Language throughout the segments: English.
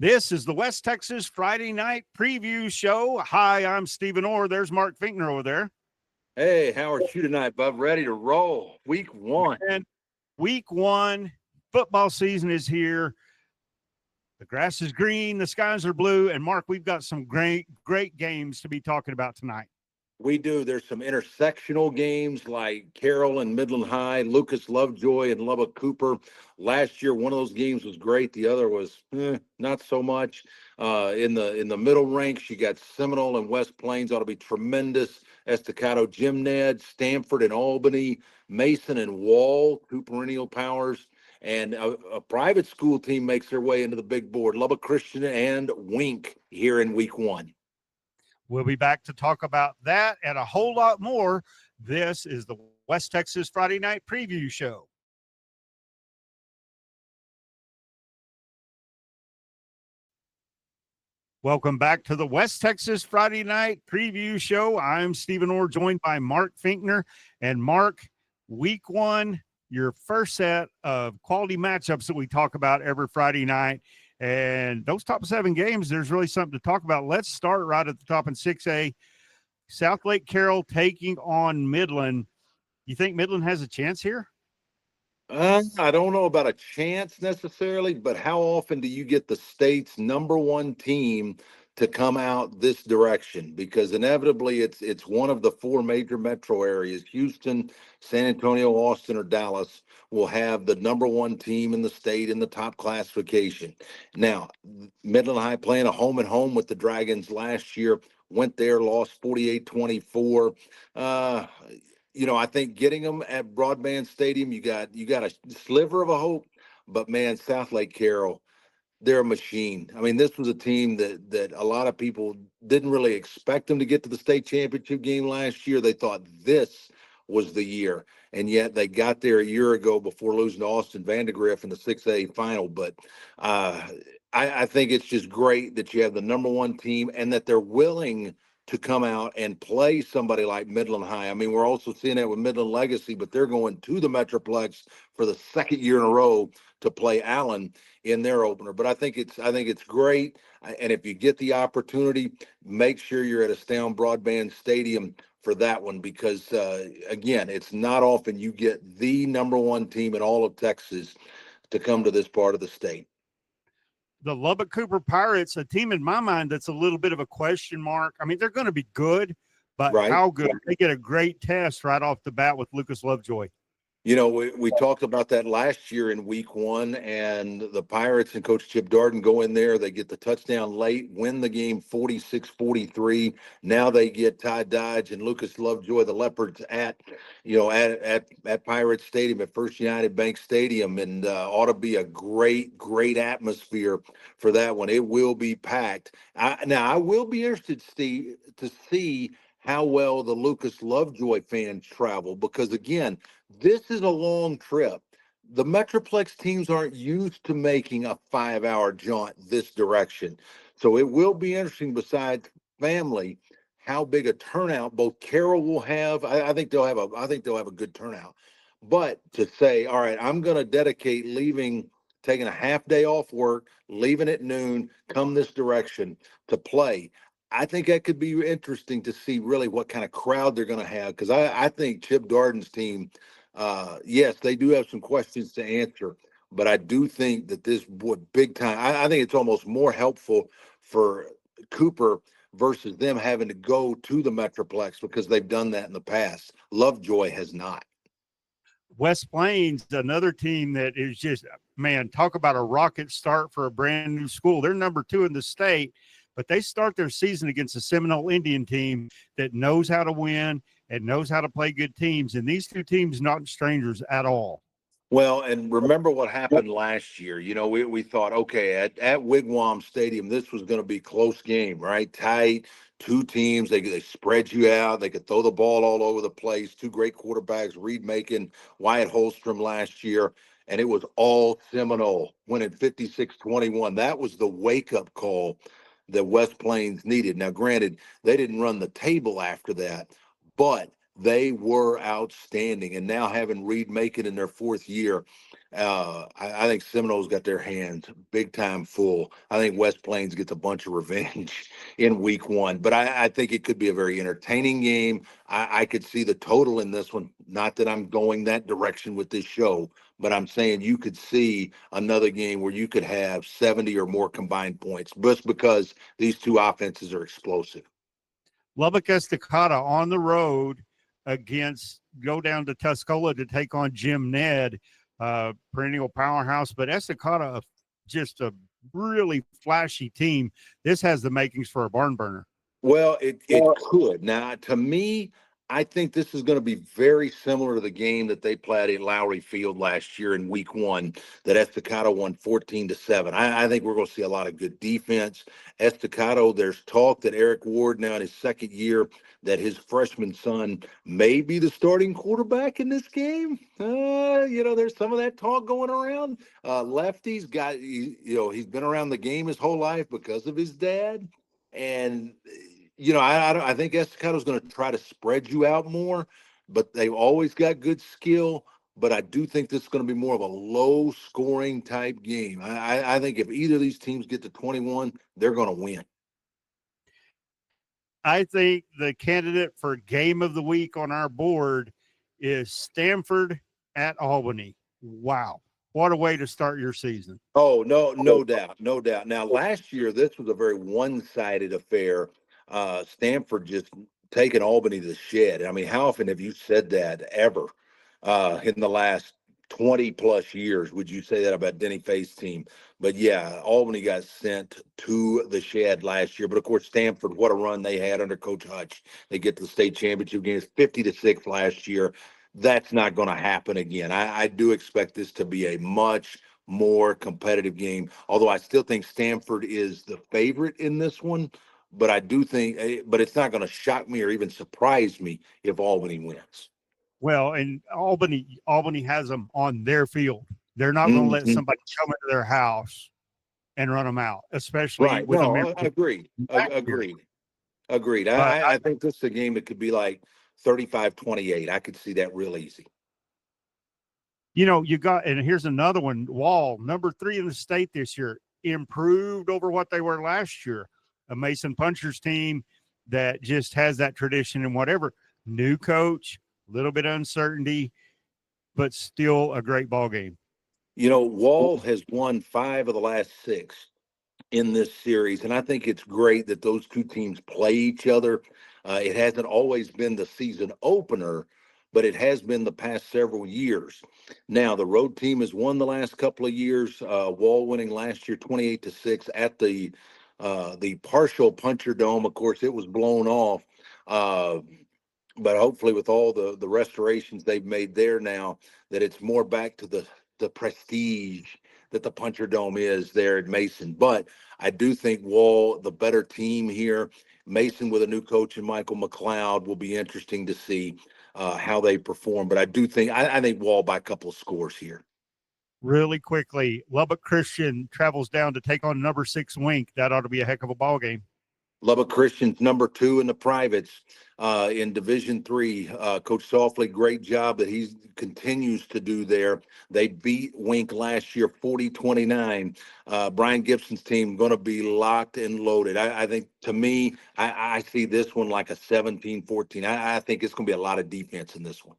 This is the West Texas Friday Night Preview Show. Hi, I'm Stephen Orr. There's Mark Finkner over there. Hey, how are you tonight, bub? Ready to roll. Week 1. And week 1, football season is here. The grass is green, the skies are blue, and Mark, we've got some great games to be talking about tonight. We do. There's some intersectional games like Carroll and Midland High, Lucas Lovejoy and Lubbock Cooper. Last year, one of those games was great. The other was not so much. In the middle ranks, you got Seminole and West Plains ought to be tremendous. Estacado, Gymnad, Stanford and Albany, Mason and Wall, two perennial powers. And a private school team makes their way into the big board, Lubbock Christian and Wink here in week 1. We'll be back to talk about that and a whole lot more. This is the West Texas Friday Night Preview Show. Welcome back to the West Texas Friday Night Preview Show. I'm Stephen Orr, joined by Mark Finkner. And Mark, week 1, your first set of quality matchups that we talk about every Friday night. And those top 7 games, there's really something to talk about. Let's start right at the top in 6A. South Lake Carroll taking on Midland. You think Midland has a chance here? I don't know about a chance necessarily, but how often do you get the state's number 1 team to come out this direction? Because inevitably it's one of the 4 major metro areas. Houston, San Antonio, Austin, or Dallas will have the number 1 team in the state in the top classification. Now, Midland High playing a home and home with the Dragons last year, went there, lost 48-24. I think getting them at Broadband Stadium, you got a sliver of a hope, but man, South Lake Carroll, they're a machine. I mean, this was a team that a lot of people didn't really expect them to get to the state championship game last year. They thought this was the year, and yet they got there a year ago before losing to Austin Vandegrift in the 6A final. But I think it's just great that you have the number 1 team and that they're willing to come out and play somebody like Midland High. I mean, we're also seeing that with Midland Legacy, but they're going to the Metroplex for the 2nd year in a row to play Allen in their opener. But I think it's great. And if you get the opportunity, make sure you're at Astound Broadband Stadium for that one, because again, it's not often you get the number 1 team in all of Texas to come to this part of the state. The Lubbock Cooper Pirates, a team in my mind that's a little bit of a question mark. I mean, they're going to be good, but right. How good? They get a great test right off the bat with Lucas Lovejoy. You know, we talked about that last year in week 1, and the Pirates and Coach Chip Darden go in there. They get the touchdown late, win the game 46-43. Now they get Ty Dodge and Lucas Lovejoy, the Leopards, at Pirates Stadium, at First United Bank Stadium, and ought to be a great atmosphere for that one. It will be packed. I will be interested, Steve, to see how well the Lucas Lovejoy fans travel, because again, this is a long trip. The Metroplex teams aren't used to making a 5-hour jaunt this direction. So it will be interesting, besides family, how big a turnout both Carroll will have. I think they'll have a good turnout. But to say, all right, I'm going to dedicate taking a half day off work, leaving at noon, come this direction to play. I think that could be interesting to see really what kind of crowd they're going to have, because I think Chip Darden's team, yes, they do have some questions to answer, but I do think that this would big time. I think it's almost more helpful for Cooper versus them having to go to the Metroplex, because they've done that in the past. Lovejoy has not. West Plains, another team that is just, man, talk about a rocket start for a brand new school. They're number 2 in the state, but they start their season against a Seminole Indian team that knows how to win and knows how to play good teams. And these 2 teams not strangers at all. Well, and remember what happened last year. You know, we thought, okay, at Wigwam Stadium, this was going to be a close game, right? Tight, 2 teams. They spread you out. They could throw the ball all over the place. 2 great quarterbacks, Reed Macon, Wyatt Holstrom last year. And it was all Seminole, winning 56-21. That was the wake-up call that West Plains needed. Now, granted, they didn't run the table after that, but they were outstanding. And now having Reed Macon in their fourth year, I think Seminoles got their hands big time full. I think West Plains gets a bunch of revenge in week one, but I think it could be a very entertaining game. I could see the total in this one. Not that I'm going that direction with this show, but I'm saying you could see another game where you could have 70 or more combined points just because these two offenses are explosive. Lubbock Estacada on the road go down to Tuscola to take on Jim Ned, perennial powerhouse. But Estacada, just a really flashy team. This has the makings for a barn burner. Well, it could. Now, to me, I think this is going to be very similar to the game that they played at Lowry Field last year in week one that Estacado won 14-7. I think we're going to see a lot of good defense. Estacado, there's talk that Eric Ward now in his second year that his freshman son may be the starting quarterback in this game. There's some of that talk going around. Lefty's got, he's been around the game his whole life because of his dad. And I think Estacado's going to try to spread you out more, but they've always got good skill. But I do think this is going to be more of a low-scoring type game. I think if either of these teams get to 21, they're going to win. I think the candidate for game of the week on our board is Stanford at Albany. Wow. What a way to start your season. Oh, no doubt. Now, last year, this was a very one-sided affair. Stanford just taking Albany to the shed. I mean, how often have you said that ever in the last 20-plus years? Would you say that about Denny Faye's team? But, yeah, Albany got sent to the shed last year. But, of course, Stanford, what a run they had under Coach Hutch. They get to the state championship games 50-6 last year. That's not going to happen again. I do expect this to be a much more competitive game, although I still think Stanford is the favorite in this one. But I do think, but it's not going to shock me or even surprise me if Albany wins. Well, and Albany has them on their field. They're not going to let somebody come into their house and run them out, especially with America. Agreed. I think this is a game that could be like 35-28. I could see that real easy. You got, and here's another one. Wall, number 3 in the state this year, improved over what they were last year. A Mason Punchers team that just has that tradition and whatever. New coach, a little bit of uncertainty, but still a great ball game. Wall has won 5 of the last 6 in this series, and I think it's great that those two teams play each other. It hasn't always been the season opener, but it has been the past several years. Now, the road team has won the last couple of years. Wall winning last year 28-6 at the partial Puncher Dome. Of course, it was blown off. But hopefully with all the restorations they've made there now, that it's more back to the prestige that the Puncher Dome is there at Mason. But I do think Wall, the better team here. Mason with a new coach and Michael McLeod will be interesting to see how they perform. But I do think I think Wall by a couple of scores here. Really quickly, Lubbock Christian travels down to take on number 6 Wink. That ought to be a heck of a ball game. Lubbock Christian's number 2 in the privates in Division III. Coach Softly, great job that he continues to do there. They beat Wink last year 40-29. Brian Gibson's team going to be locked and loaded. I think, to me, I see this one like a 17-14. I think it's going to be a lot of defense in this one.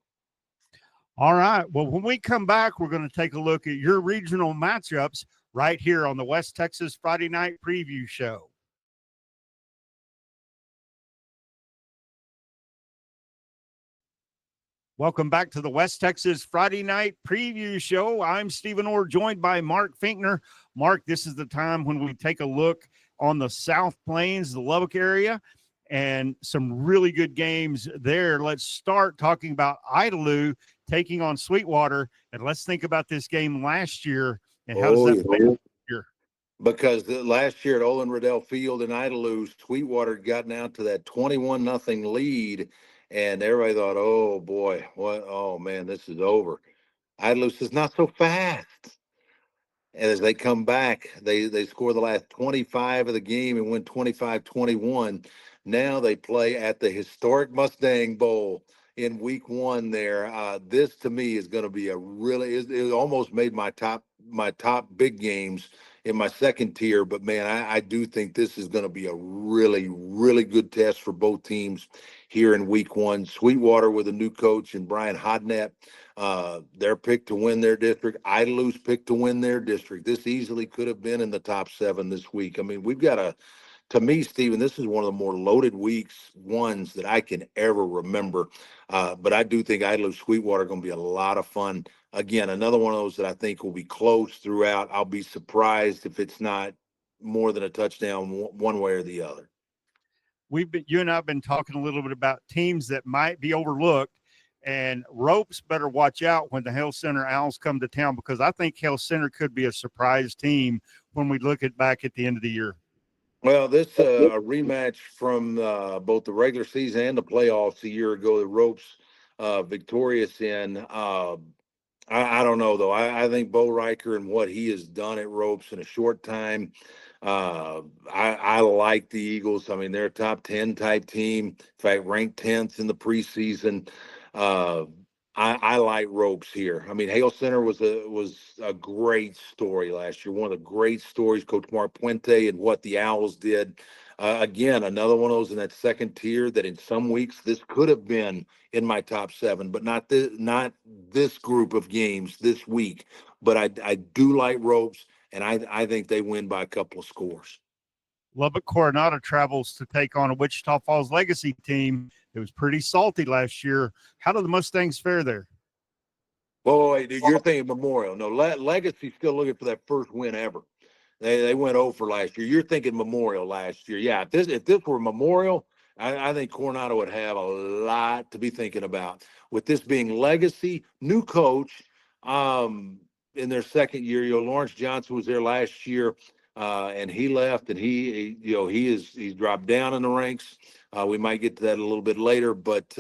All right. Well, when we come back, we're going to take a look at your regional matchups right here on the West Texas Friday Night Preview Show. Welcome back to the West Texas Friday Night Preview Show. I'm Stephen Orr, joined by Mark Finkner. Mark, this is the time when we take a look on the South Plains, the Lubbock area, and some really good games there. Let's start talking about Idalou taking on Sweetwater, and let's think about this game last year and how does that play this year? Because last year at Olin Riddell Field in Idalou, Sweetwater got down to that 21-0 lead. And everybody thought, oh, boy, oh, man, this is over. Idalou says, not so fast. And as they come back, they score the last 25 of the game and win 25-21. Now they play at the historic Mustang Bowl in week one there. This to me is going to be it almost made my top big games in my second tier. But man, I do think this is going to be a really, really good test for both teams here in week one. Sweetwater with a new coach and Brian Hodnett, they're picked to win their district. Idalu's picked to win their district. This easily could have been in the top 7 this week. I mean, we've got to me, Stephen, this is one of the more loaded ones that I can ever remember. But I do think Idle Sweetwater are going to be a lot of fun. Again, another one of those that I think will be close throughout. I'll be surprised if it's not more than a touchdown one way or the other. You and I have been talking a little bit about teams that might be overlooked, and Ropes better watch out when the Hale Center Owls come to town, because I think Hale Center could be a surprise team when we look back at the end of the year. Well, this a rematch from both the regular season and the playoffs a year ago. The Ropes victorious in. I don't know, though. I think Bo Riker and what he has done at Ropes in a short time. I like the Eagles. I mean, they're a top 10 type team. In fact, ranked 10th in the preseason. I like Ropes here. I mean, Hale Center was a great story last year. One of the great stories, Coach Mark Puente and what the Owls did. Again, another one of those in that second tier that in some weeks this could have been in my top 7, but not this group of games this week. But I do like Ropes, and I think they win by a couple of scores. Lubbock Coronado travels to take on a Wichita Falls Legacy team. It was pretty salty last year. How do the Mustangs fare there? Wait, dude, you're thinking Memorial. No, Legacy's still looking for that first win ever. They went over last year. You're thinking Memorial last year. Yeah, if this were Memorial, I think Coronado would have a lot to be thinking about. With this being Legacy, new coach in their second year. Lawrence Johnson was there last year, and he left, and he's dropped down in the ranks. We might get to that a little bit later, but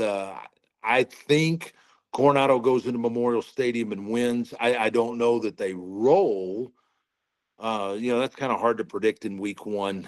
I think Coronado goes into Memorial Stadium and wins. I don't know that they roll. That's kind of hard to predict in week one.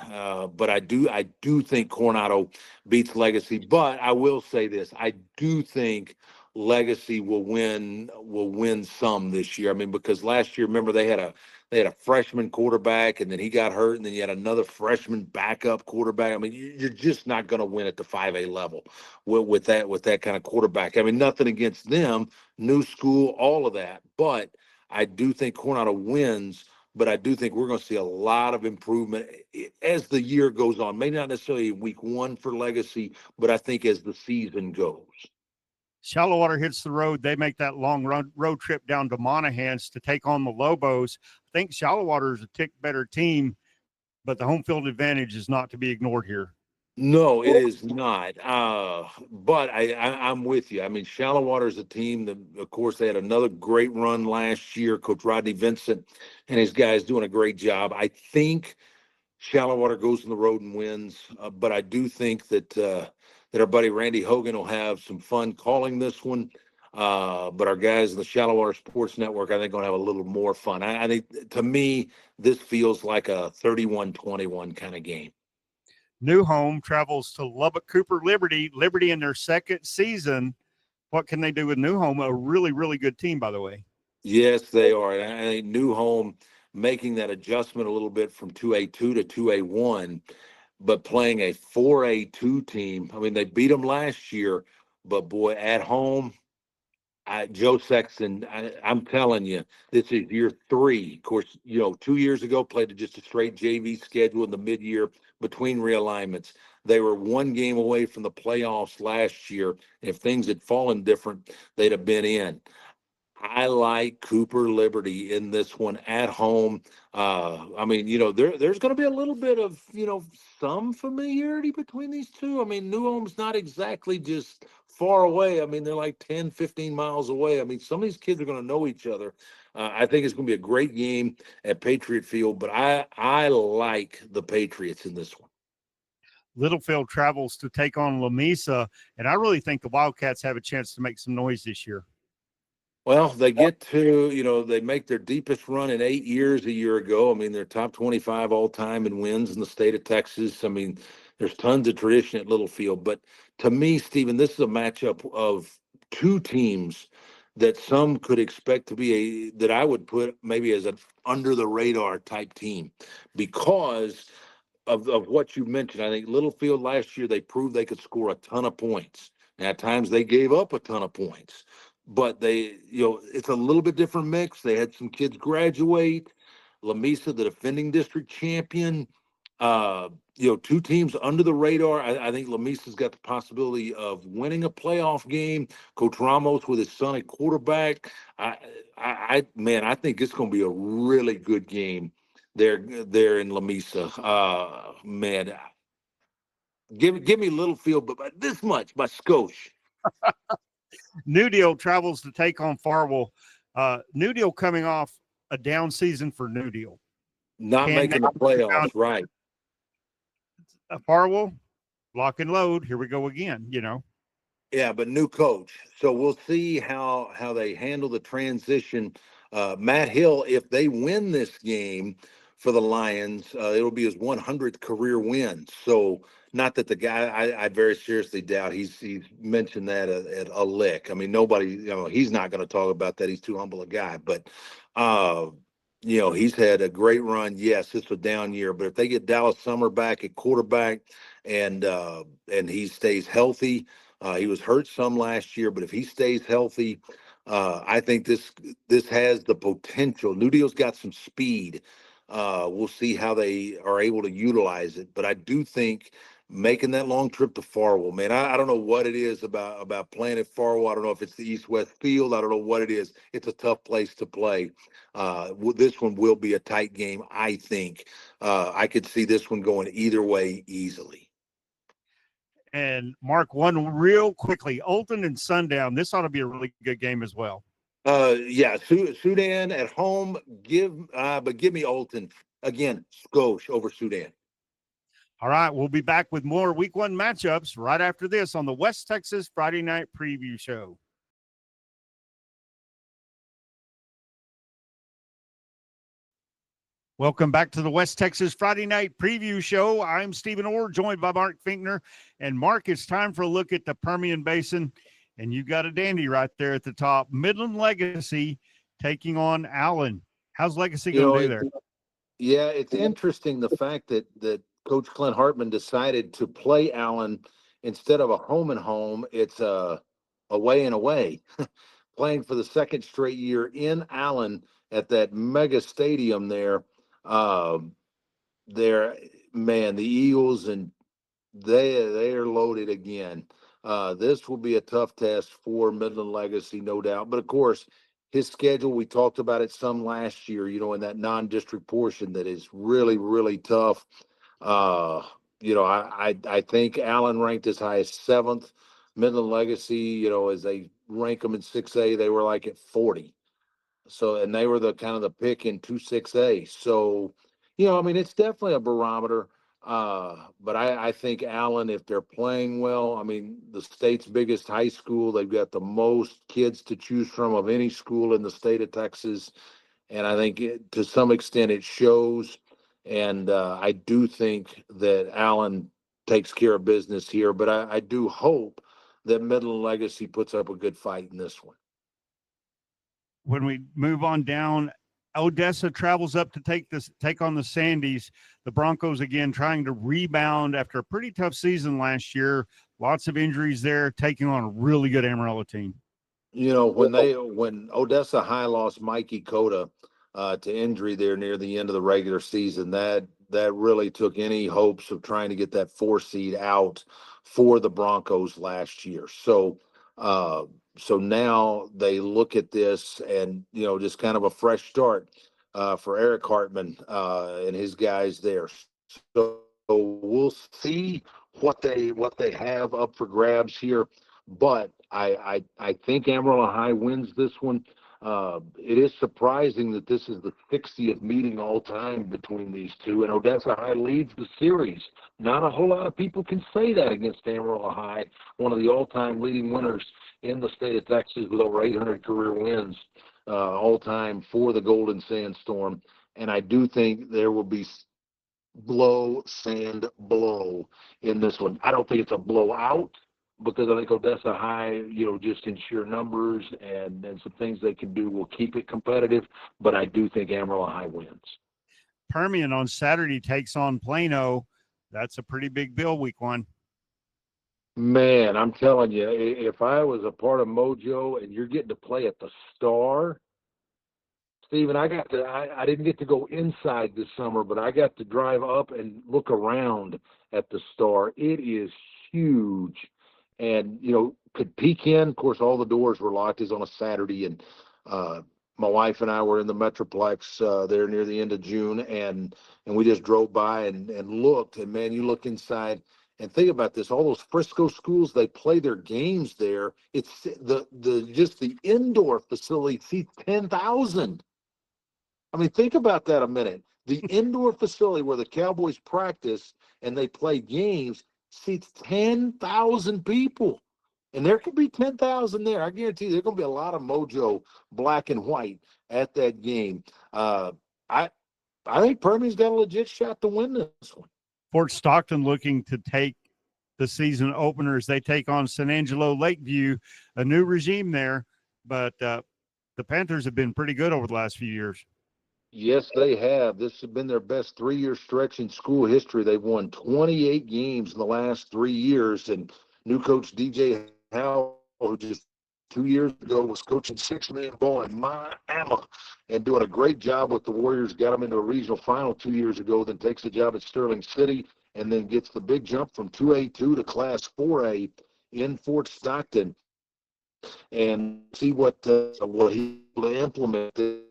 But I do think Coronado beats Legacy. But I will say this: I do think Legacy will win some this year. I mean, because last year, remember, they had a freshman quarterback, and then he got hurt, and then you had another freshman backup quarterback. I mean, you're just not going to win at the 5A level with that kind of quarterback. I mean, nothing against them, new school, all of that. But I do think Coronado wins. But I do think we're going to see a lot of improvement as the year goes on. Maybe not necessarily week one for Legacy, but I think as the season goes. Shallow Water hits the road. They make that long road trip down to Monahans to take on the Lobos. I think Shallow Water is a tick better team, but the home field advantage is not to be ignored here. No, it is not. But I'm with you. I mean, Shallow Water is a team that, of course, they had another great run last year. Coach Rodney Vincent and his guys doing a great job. I think Shallow Water goes on the road and wins. But I do think that our buddy Randy Hogan will have some fun calling this one. But our guys in the Shallow Water Sports Network, I think, going to have a little more fun. I think, to me, this feels like a 31-21 kind of game. New Home travels to Lubbock Cooper Liberty in their second season. What can they do with New Home? A really, really good team, by the way. Yes, they are. And I think New Home making that adjustment a little bit from 2A2 to 2A1, but playing a 4A2 team. I mean, they beat them last year, but boy, at home, Joe Sexton, I'm telling you, this is year 3. Of course, 2 years ago, played just a straight JV schedule in the mid-year between realignments. They were one game away from the playoffs last year. If things had fallen different, they'd have been in. I like Cooper Liberty in this one at home. I mean, there's going to be a little bit of, some familiarity between these two. I mean, New Home's not exactly just far away. I mean, they're like 10, 15 miles away. I mean, some of these kids are going to know each other. I think it's going to be a great game at Patriot Field, but I like the Patriots in this one. Littlefield travels to take on Lamesa, and I really think the Wildcats have a chance to make some noise this year. Well, they get to, they make their deepest run in 8 years a year ago. I mean, they're top 25 all time in wins in the state of Texas. I mean, There's tons of tradition at Littlefield, but to me, Stephen, this is a matchup of two teams that some could expect to be that I would put maybe as an under the radar type team because of what you mentioned. I think Littlefield last year, they proved they could score a ton of points. And at times they gave up a ton of points, but it's a little bit different mix. They had some kids graduate. Lamesa, the defending district champion, uh, two teams under the radar. I think Lamesa's got the possibility of winning a playoff game. Coach Ramos with his son at quarterback. Man, I think it's going to be a really good game there in Lamesa. Man, give me Littlefield, but by this much, by skosh. New Deal travels to take on Farwell. New Deal coming off a down season for New Deal. Not making the playoffs, right. Farwell, lock and load. Here we go again, Yeah, but new coach. So we'll see how they handle the transition. Matt Hill, if they win this game for the Lions, it'll be his 100th career win. So not that the guy, I very seriously doubt he's mentioned that at a lick. I mean, nobody, he's not going to talk about that. He's too humble a guy. But, he's had a great run. Yes, it's a down year. But if they get Dallas Summer back at quarterback and he stays healthy, he was hurt some last year, but if he stays healthy, I think this has the potential. New Deal's got some speed. We'll see how they are able to utilize it. But I do think making that long trip to Farwell, man, I don't know what it is about playing at Farwell. I don't know if it's the East-West field. I don't know what it is. It's a tough place to play. This one will be a tight game, I think. I could see this one going either way easily. And Mark, one real quickly, Olton and Sundown. This ought to be a really good game as well. Yeah, Sudan at home. But give me Olton again. Skosh over Sudan. All right, we'll be back with more Week 1 matchups right after this on the West Texas Friday Night Preview Show. Welcome back to the West Texas Friday Night Preview Show. I'm Stephen Orr, joined by Mark Finkner. And Mark, it's time for a look at the Permian Basin. And you've got a dandy right there at the top. Midland Legacy taking on Allen. How's Legacy going to do there? Yeah, it's interesting the fact that Coach Clint Hartman decided to play Allen instead of a home and home. It's a away and away. Playing for the second straight year in Allen at that mega stadium there. Man, the Eagles, and they are loaded again. This will be a tough test for Midland Legacy, no doubt. But of course, his schedule, we talked about it some last year, in that non-district portion that is really, really tough. I think Allen ranked as high as 7th. Midland Legacy, as they rank them in 6A, they were like at 40. So, and they were the kind of the pick in 2-6A. So, it's definitely a barometer. But I think Allen, if they're playing well, the state's biggest high school, they've got the most kids to choose from of any school in the state of Texas. And I think to some extent it shows. And I do think that Allen takes care of business here, but I do hope that Midland Legacy puts up a good fight in this one. When we move on down, Odessa travels up to take on the Sandys. The Broncos again trying to rebound after a pretty tough season last year. Lots of injuries there, taking on a really good Amarillo team. When Odessa High lost Mikey Cota to injury there near the end of the regular season, that really took any hopes of trying to get that 4 seed out for the Broncos last year. So now they look at this and, just kind of a fresh start for Eric Hartman and his guys there. So we'll see what they have up for grabs here. But I think Amarillo High wins this one. It is surprising that this is the 60th meeting all time between these two, and Odessa High leads the series. Not a whole lot of people can say that against Amarillo High, one of the all-time leading winners in the state of Texas with over 800 career wins all time for the Golden Sandstorm. And I do think there will be blow, sand, blow in this one. I don't think it's a blowout because I think Odessa High, just in sheer numbers and some things they can do will keep it competitive. But I do think Amarillo High wins. Permian on Saturday takes on Plano. That's a pretty big bill week one. Man, I'm telling you, if I was a part of Mojo and you're getting to play at the Star, Stephen, I didn't get to go inside this summer, but I got to drive up and look around at the Star. It is huge. And, could peek in. Of course, all the doors were locked. It's on a Saturday. And my wife and I were in the Metroplex there near the end of June. And we just drove by and looked. And, man, you look inside. And think about this, all those Frisco schools, they play their games there. It's just the indoor facility seats 10,000. I mean, think about that a minute. The indoor facility where the Cowboys practice and they play games seats 10,000 people. And there could be 10,000 there. I guarantee you there's going to be a lot of Mojo black and white at that game. I think Permian's got a legit shot to win this one. Fort Stockton looking to take the season openers. They take on San Angelo Lakeview, a new regime there, but the Panthers have been pretty good over the last few years. Yes, they have. This has been their best 3-year stretch in school history. They've won 28 games in the last 3 years, and new coach DJ Howe, who just 2 years ago was coaching 6-man ball in Miami and doing a great job with the Warriors, got them into a regional final 2 years ago, then takes a job at Sterling City and then gets the big jump from 2A2 to Class 4A in Fort Stockton. And see what he will implement. The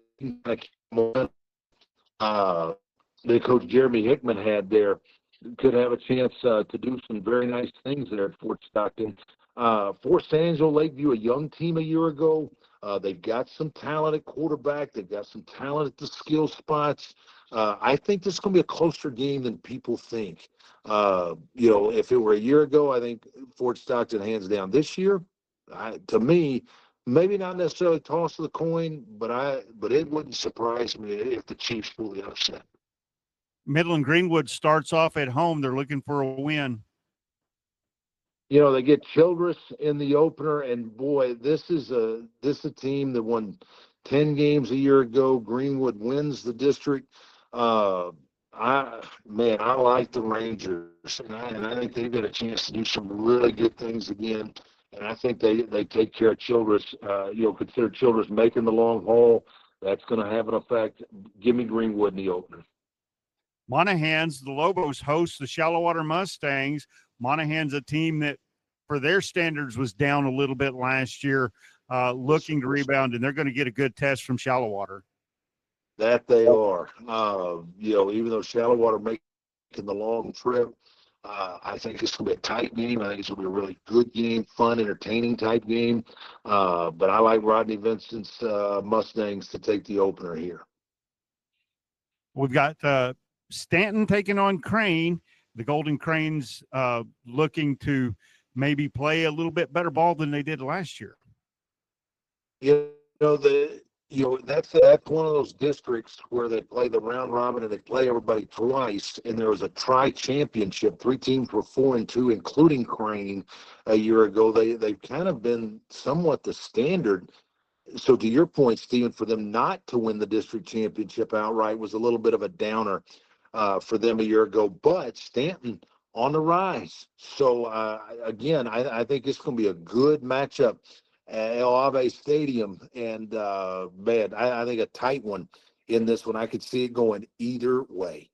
coach Jeremy Hickman had there could have a chance to do some very nice things there at Fort Stockton. For San Angelo Lakeview, a young team a year ago, they've got some talent at quarterback. They've got some talent at the skill spots. I think this is going to be a closer game than people think. If it were a year ago, I think Fort Stockton hands down. This year, to me, maybe not necessarily toss of the coin, but it wouldn't surprise me if the Chiefs fully upset. Midland Greenwood starts off at home. They're looking for a win. They get Childress in the opener, and boy, this is a team that won 10 games a year ago. Greenwood wins the district. I like the Rangers, and I think they've got a chance to do some really good things again. And I think they take care of Childress. Consider Childress making the long haul. That's going to have an effect. Give me Greenwood in the opener. Monahans, the Lobos host the Shallow Water Mustangs. Monahans, a team that, for their standards, was down a little bit last year, looking to rebound, and they're going to get a good test from Shallow Water. That they are. Even though Shallow Water making the long trip, I think it's going to be a tight game. I think it's going to be a really good game, fun, entertaining type game. But I like Rodney Vincent's Mustangs to take the opener here. We've got Stanton taking on Crane. The Golden Cranes looking to maybe play a little bit better ball than they did last year. That's one of those districts where they play the round robin and they play everybody twice. And there was a tri-championship. 3 teams were 4-2, including Crane a year ago. They've kind of been somewhat the standard. So to your point, Stephen, for them not to win the district championship outright was a little bit of a downer for them a year ago. But Stanton on the rise. So, again, I think it's going to be a good matchup at El Ave Stadium. And, I think a tight one in this one. I could see it going either way.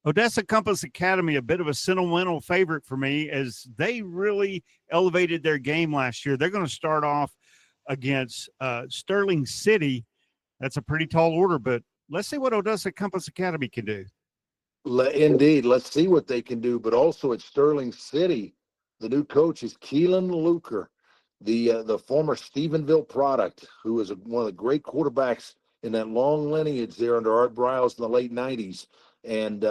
Odessa Compass Academy, a bit of a sentimental favorite for me, as they really elevated their game last year. They're going to start off against Sterling City. That's a pretty tall order, but let's see what Odessa Compass Academy can do. Indeed. Let's see what they can do. But also at Sterling City, the new coach is Keelan Luker, the former Stephenville product, who is one of the great quarterbacks in that long lineage there under Art Briles in the late 90s. And,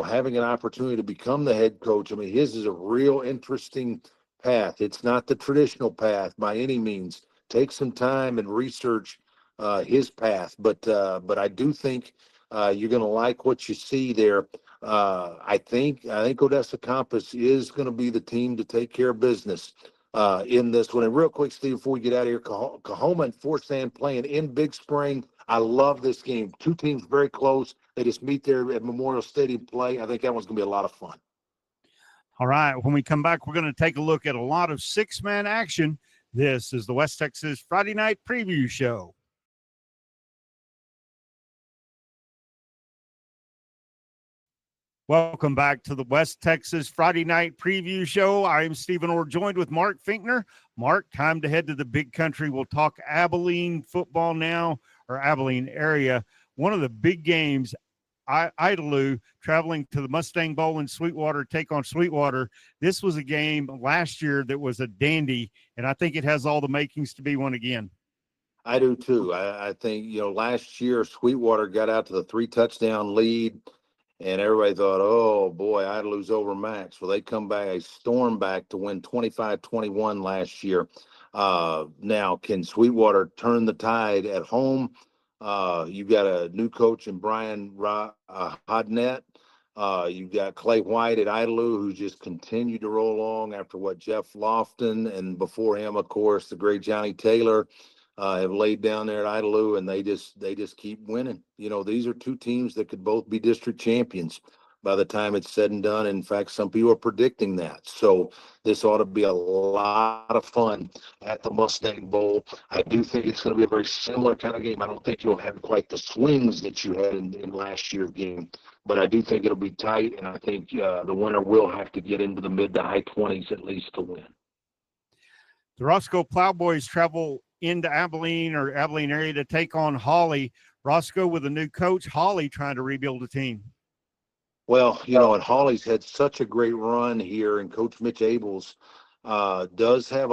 having an opportunity to become the head coach, I mean, his is a real interesting path. It's not the traditional path by any means. Take some time and research his path. But I do think you're going to like what you see there I think Odessa Compass is going to be the team to take care of business in this one. And real quick, Steve, before we get out of here, Cahoma and Fort Sand playing in Big Spring. I love this game. Two teams very close. They just meet there at Memorial Stadium play. I think that one's going to be a lot of fun. All right. When we come back, we're going to take a look at a lot of six-man action. This is the West Texas Friday Night Preview Show. Welcome back to the West Texas Friday Night Preview Show. I'm Stephen Orr, joined with Mark Finkner. Mark, time to head to the big country. We'll talk Abilene football now, or Abilene area. One of the big games, Idalou traveling to the Mustang Bowl in Sweetwater, take on Sweetwater. This was a game last year that was a dandy, and I think it has all the makings to be one again. I do too. I think, last year Sweetwater got out to the 3-touchdown lead, and everybody thought, oh boy, Idalou's overmatched. Well, they come back, a storm back to win 25-21 last year. Now, can Sweetwater turn the tide at home? You've got a new coach in Brian Hodnett. You've got Clay White at Idalou, who's just continued to roll along after what Jeff Lofton and before him, of course, the great Johnny Taylor have laid down there at Idalou, and they just keep winning. These are two teams that could both be district champions by the time it's said and done. In fact, some people are predicting that. So this ought to be a lot of fun at the Mustang Bowl. I do think it's going to be a very similar kind of game. I don't think you'll have quite the swings that you had in last year's game, but I do think it'll be tight, and I think the winner will have to get into the mid to high 20s at least to win. The Roscoe Plowboys travel into Abilene area to take on Hawley. Roscoe with a new coach, Hawley trying to rebuild a team. Well, and Hawley's had such a great run here, and Coach Mitch Abels does have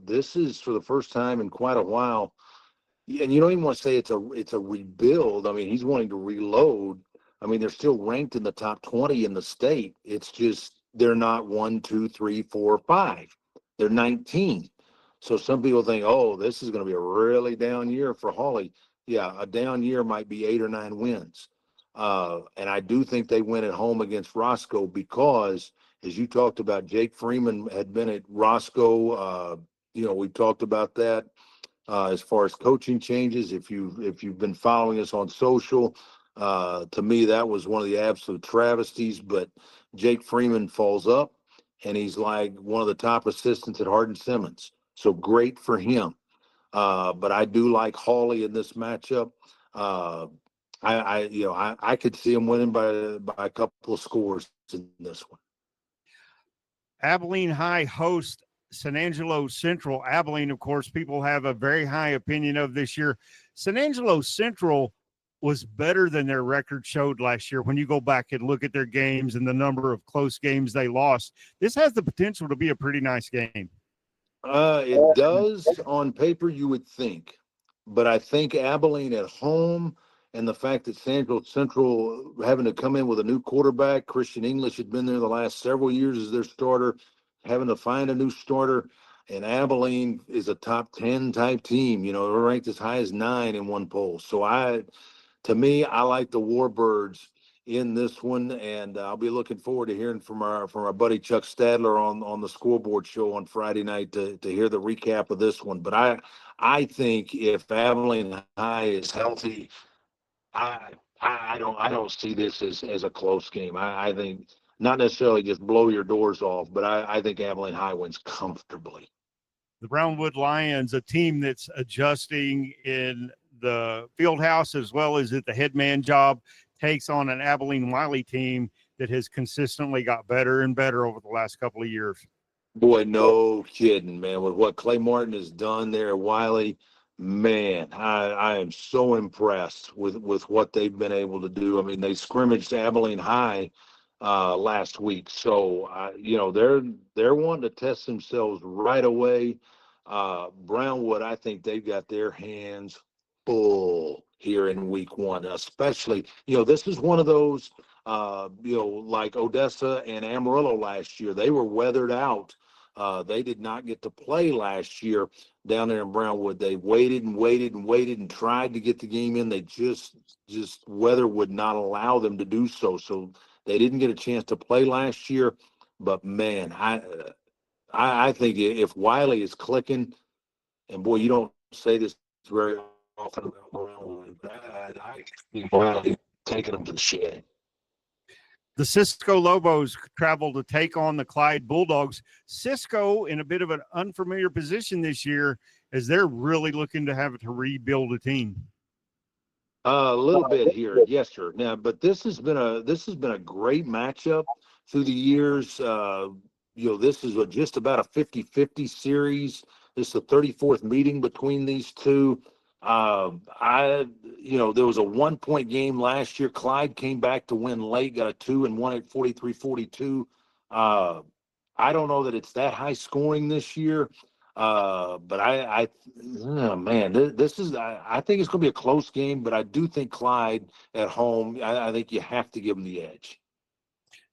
this is for the first time in quite a while. And you don't even want to say it's a rebuild. I mean, he's wanting to reload. I mean, they're still ranked in the top 20 in the state. It's just they're not 1, 2, 3, 4, 5. They're 19. So some people think, oh, this is going to be a really down year for Hawley. Yeah, a down year might be 8 or 9 wins. And I do think they win at home against Roscoe because, as you talked about, Jake Freeman had been at Roscoe. We talked about that as far as coaching changes. If you've been following us on social, to me, that was one of the absolute travesties. But Jake Freeman falls up, and he's like one of the top assistants at Hardin Simmons. So great for him. But I do like Hawley in this matchup. I could see him winning by a couple of scores in this one. Abilene High host San Angelo Central. Abilene, of course, people have a very high opinion of this year. San Angelo Central was better than their record showed last year. When you go back and look at their games and the number of close games they lost, this has the potential to be a pretty nice game. It does on paper, you would think, but I think Abilene at home and the fact that San Angelo Central having to come in with a new quarterback, Christian English had been there the last several years as their starter, having to find a new starter, and Abilene is a top 10 type team. They're ranked as high as 9 in one poll. So to me, I like the Warbirds in this one, and I'll be looking forward to hearing from our buddy Chuck Stadler on the Scoreboard show on Friday night to hear the recap of this one. But I think if Abilene High is healthy, I don't see this as a close game. I think not necessarily just blow your doors off, but I think Abilene High wins comfortably. The Brownwood Lions, a team that's adjusting in the field house as well as at the head man job, takes on an Abilene Wiley team that has consistently got better and better over the last couple of years. Boy, no kidding, man. With what Clay Martin has done there at Wiley, man, I am so impressed with what they've been able to do. I mean, they scrimmaged Abilene High last week, so they're wanting to test themselves right away. Brownwood, I think they've got their hands full here in week 1, especially, this is one of those, like Odessa and Amarillo last year. They were weathered out. They did not get to play last year down there in Brownwood. They waited and tried to get the game in. They just weather would not allow them to do so. So They didn't get a chance to play last year, but man, I think if Wiley is clicking, and boy, you don't say this very often about Brown, but I think Wiley taking them to the shed. The Cisco Lobos travel to take on the Clyde Bulldogs. Cisco in a bit of an unfamiliar position this year as they're really looking to have to rebuild a team. A little bit here, yes, sir. Now, but this has been a great matchup through the years. This is just about a 50-50 series. This is the 34th meeting between these two. There was a 1-point game last year. Clyde came back to win late, got a 2 and won at 43-42. I don't know that it's that high scoring this year. But I think it's going to be a close game, but I do think Clyde at home, I think you have to give them the edge.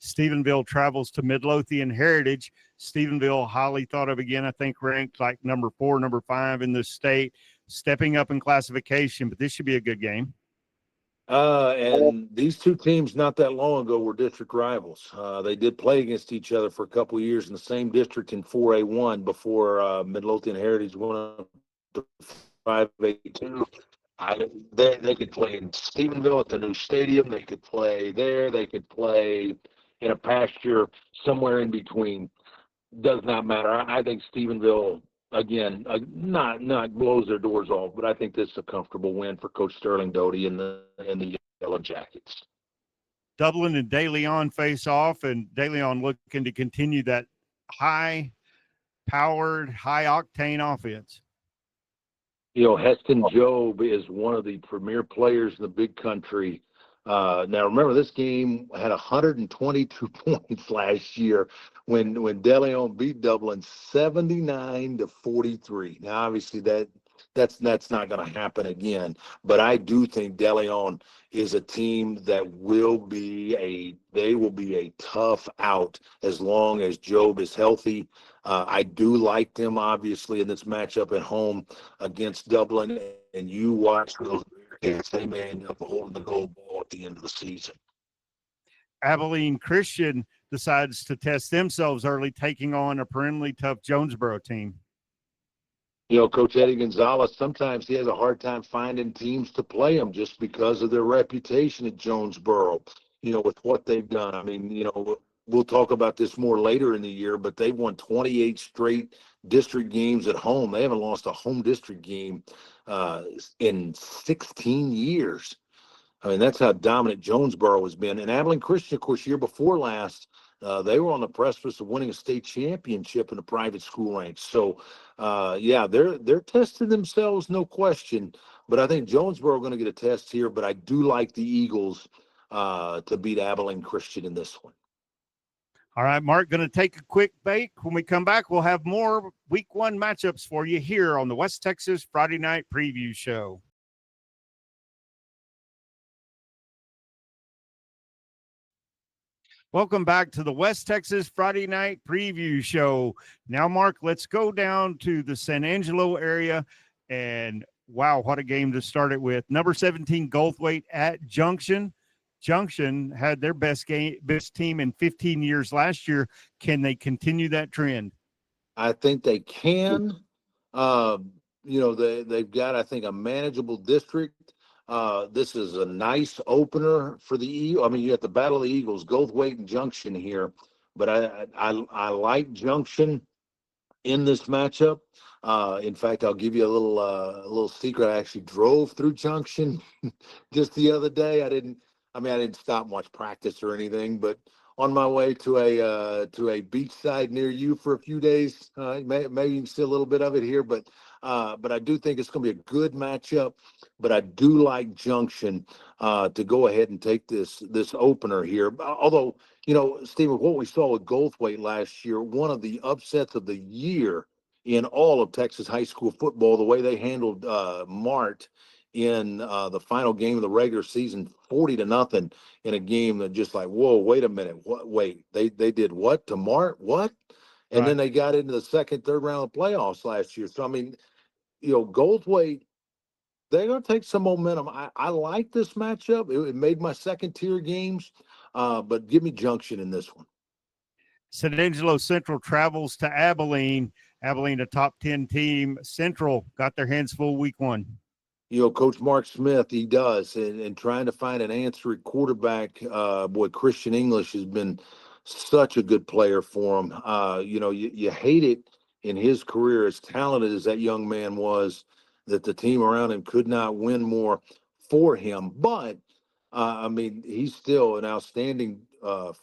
Stephenville travels to Midlothian Heritage. Stephenville, highly thought of again, I think ranked like number 4, number 5 in the state, stepping up in classification, but this should be a good game. And these two teams not that long ago were district rivals. They did play against each other for a couple of years in the same district in 4A1 before Midlothian Heritage went up to 5A2. They could play in Stephenville at the new stadium. They could play there. They could play in a pasture somewhere in between. Does not matter. I think Stephenville, again, not blows their doors off, but I think this is a comfortable win for Coach Sterling Doty and the Yellow Jackets. Dublin and De Leon face off, and De Leon looking to continue that high-powered, high-octane offense. Heston Jobe is one of the premier players in the big country. Now, remember, this game had 122 points last year when De Leon beat Dublin 79-43. Now, obviously, that's not going to happen again. But I do think De Leon is a team that will be a tough out as long as Jobe is healthy. I do like them, obviously, in this matchup at home against Dublin. And you watch those Bearcats, they may end up holding the gold ball at the end of the season. Abilene Christian decides to test themselves early, taking on a perennially tough Jonesboro team. Coach Eddie Gonzalez, sometimes he has a hard time finding teams to play them just because of their reputation at Jonesboro, with what they've done. I mean, we'll talk about this more later in the year, but they've won 28 straight district games at home. They haven't lost a home district game in 16 years. I mean, that's how dominant Jonesboro has been. And Abilene Christian, of course, year before last, they were on the precipice of winning a state championship in the private school ranks. So, they're testing themselves, no question. But I think Jonesboro are going to get a test here. But I do like the Eagles to beat Abilene Christian in this one. All right, Mark, going to take a quick break. When we come back, we'll have more Week 1 matchups for you here on the West Texas Friday Night Preview Show. Welcome back to the West Texas Friday Night Preview Show. Now, Mark, let's go down to the San Angelo area. And, wow, what a game to start it with. Number 17, Goldthwaite at Junction. Junction had their best team in 15 years last year. Can they continue that trend? I think they can. They've got, I think, a manageable district. This is a nice opener for the Eagles. I mean, you have the Battle of the Eagles, Goldthwaite and Junction here, but I like Junction in this matchup. In fact, I'll give you a little secret. I actually drove through Junction just the other day. I didn't stop and watch practice or anything, but on my way to a beachside near you for a few days, maybe you can see a little bit of it here, but I do think it's going to be a good matchup. But I do like Junction to go ahead and take this opener here. Although, Stephen, what we saw with Goldthwaite last year, one of the upsets of the year in all of Texas high school football, the way they handled Mart in the final game of the regular season, 40-0 in a game that just like, whoa, wait a minute, they did what to Mart? What? And then they got into the second, third round of playoffs last year. So I mean, Goldthwaite, they're going to take some momentum. I like this matchup. It made my second tier games. but give me Junction in this one. San Angelo Central travels to Abilene. Abilene, a top 10 team. Central got their hands full week 1. Coach Mark Smith, he does, and trying to find an answer at quarterback. Boy, Christian English has been such a good player for him. You hate it in his career, as talented as that young man was, that the team around him could not win more for him. But, he's still an outstanding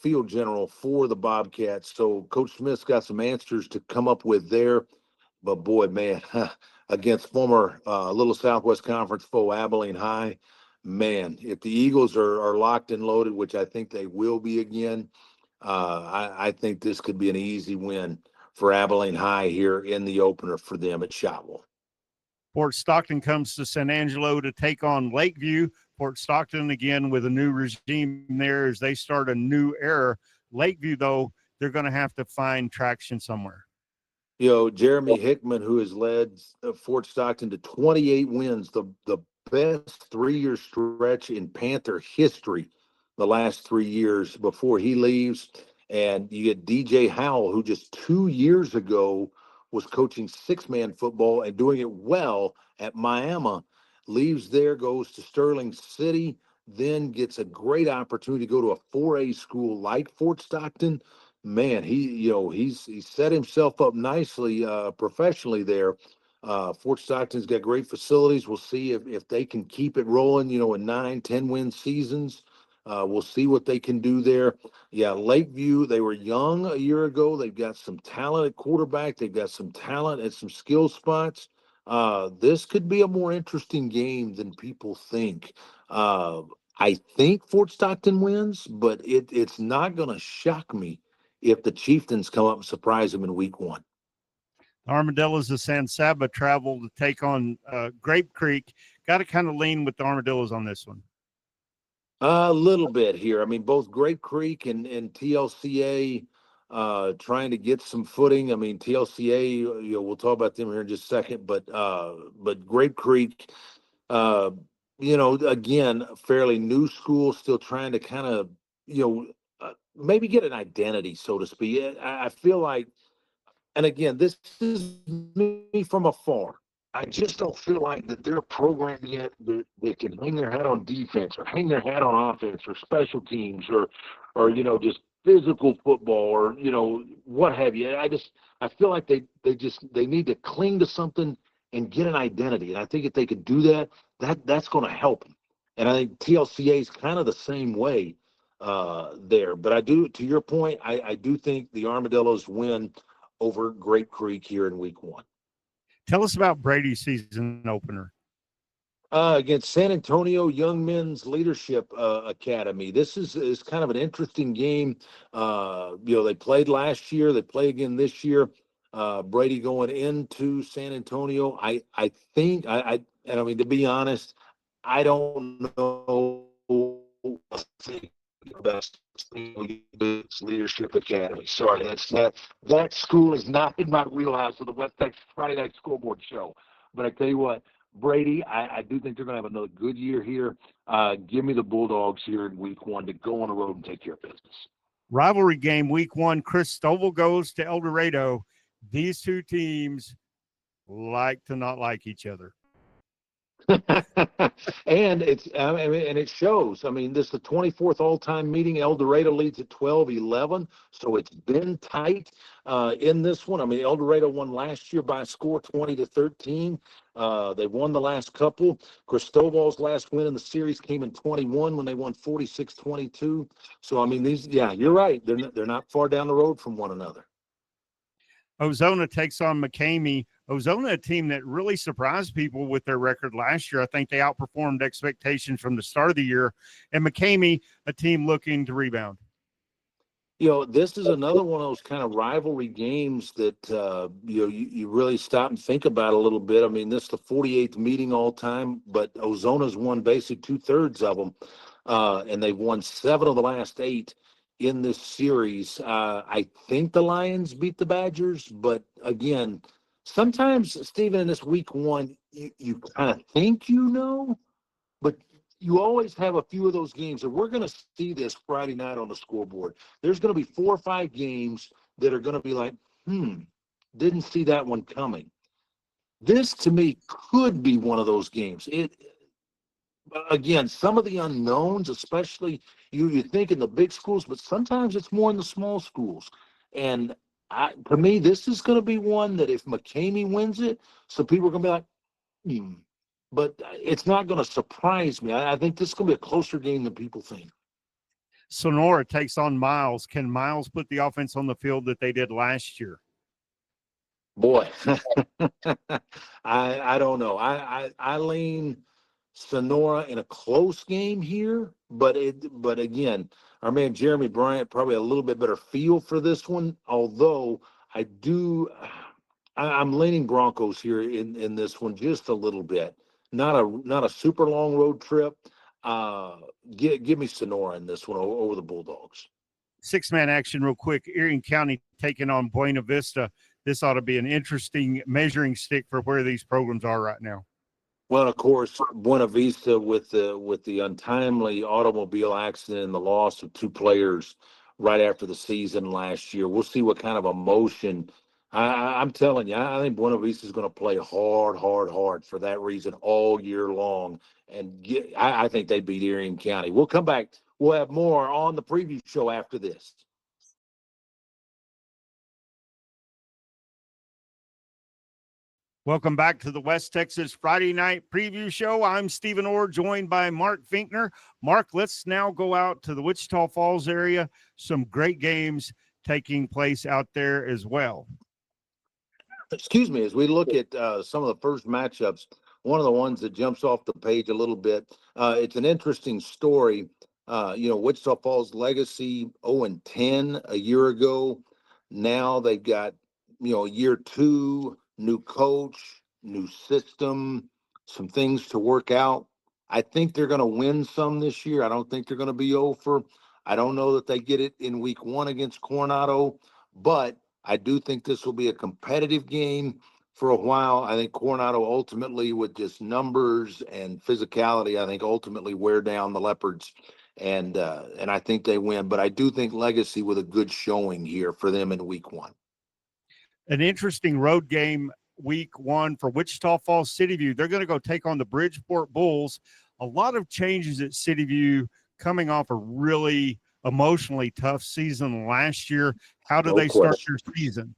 field general for the Bobcats. So Coach Smith's got some answers to come up with there. But, boy, man, against former Little Southwest Conference foe Abilene High, man, if the Eagles are locked and loaded, which I think they will be again, I think this could be an easy win for Abilene High here in the opener for them at Shotwell. Port Stockton comes to San Angelo to take on Lakeview. Port Stockton, again, with a new regime there as they start a new era. Lakeview, though, they're going to have to find traction somewhere. Jeremy Hickman, who has led Fort Stockton to 28 wins, the best 3-year stretch in Panther history the last 3 years before he leaves. And you get DJ Howell, who just 2 years ago was coaching 6-man football and doing it well at Miami, leaves there, goes to Sterling City, then gets a great opportunity to go to a 4A school like Fort Stockton. Man, he's set himself up nicely professionally there. Fort Stockton's got great facilities. We'll see if they can keep it rolling, in 9-10 win seasons. We'll see what they can do there. Yeah, Lakeview, they were young a year ago. They've got some talent at quarterback. They've got some talent at some skill spots. This could be a more interesting game than people think. I think Fort Stockton wins, but it's not going to shock me if the Chieftains come up and surprise them in week 1. Armadillos of San Saba travel to take on Grape Creek. Got to kind of lean with the Armadillos on this one. A little bit here. Both Grape Creek and TLCA trying to get some footing. TLCA, we'll talk about them here in just a second, but Grape Creek, again, fairly new school, still trying to kind of, maybe get an identity, so to speak. I feel like, and again, this is me from afar. I just don't feel like that they're programmed yet that they can hang their hat on defense or hang their hat on offense or special teams or just physical football or, what have you. I feel like they need to cling to something and get an identity. And I think if they could do that, that's going to help them. And I think TLCA is kind of the same way there. But I do, to your point, I do think the Armadillos win over Grape Creek here in week 1. Tell us about Brady's season opener. Against San Antonio Young Men's Leadership Academy. This is kind of an interesting game. They played last year. They play again this year. Brady going into San Antonio. I think, to be honest, I don't know the best Leadership Academy. Sorry, that school is not in my wheelhouse of the West Texas Friday Night Scoreboard show. But I tell you what, Brady, I do think they're going to have another good year here. Give me the Bulldogs here in week 1 to go on the road and take care of business. Rivalry game week 1, Cristobal goes to El Dorado. These two teams like to not like each other. And it shows. This is the 24th all-time meeting. El Dorado leads at 12-11, so it's been tight in this one. El Dorado won last year by a score 20-13. They've won the last couple. Cristobal's last win in the series came in 21 when they won 46-22. So you're right. They're not far down the road from one another. Ozona takes on McCamey. Ozona, a team that really surprised people with their record last year. I think they outperformed expectations from the start of the year. And McCamey, a team looking to rebound. This is another one of those kind of rivalry games that, you really stop and think about a little bit. This is the 48th meeting all time, but Ozona's won basically 2/3 of them. And they've won 7 of the last 8 in this series. I think the Lions beat the Badgers, but again, sometimes, Stephen, in this week 1, you kind of think but you always have a few of those games, and we're going to see this Friday night on the scoreboard. There's going to be 4 or 5 games that are going to be like, didn't see that one coming. This, to me, could be one of those games. Again, some of the unknowns, especially you think in the big schools, but sometimes it's more in the small schools. And to me, this is going to be one that if McCamey wins it, so people are going to be like, but it's not going to surprise me. I think this is going to be a closer game than people think. Sonora takes on Miles. Can Miles put the offense on the field that they did last year? Boy, I don't know. I lean Sonora in a close game here, but again, our man Jeremy Bryant probably a little bit better feel for this one. Although I'm leaning Broncos here in this one just a little bit. Not a super long road trip. Give me Sonora in this one over the Bulldogs. 6-man action real quick. Erie County taking on Buena Vista. This ought to be an interesting measuring stick for where these programs are right now. Well, of course, Buena Vista with the untimely automobile accident and the loss of 2 players right after the season last year. We'll see what kind of emotion. I'm telling you, I think Buena Vista is going to play hard for that reason all year long. And I think they beat Erie County. We'll come back. We'll have more on the preview show after this. Welcome back to the West Texas Friday Night Preview Show. I'm Stephen Orr, joined by Mark Finkner. Mark, let's now go out to the Wichita Falls area. Some great games taking place out there as well. Excuse me, as we look at some of the first matchups, one of the ones that jumps off the page a little bit, it's an interesting story. Wichita Falls legacy 0-10 a year ago. Now they've got, year 2, new coach, new system, some things to work out. I think they're going to win some this year. I don't think they're going to be over. I don't know that they get it in week 1 against Coronado, but I do think this will be a competitive game for a while. I think Coronado ultimately, with just numbers and physicality, I think ultimately wear down the Leopards, and I think they win. But I do think Legacy with a good showing here for them in week 1. An interesting road game week 1 for Wichita Falls City View. They're going to go take on the Bridgeport Bulls. A lot of changes at City View coming off a really emotionally tough season last year. How do they start their season?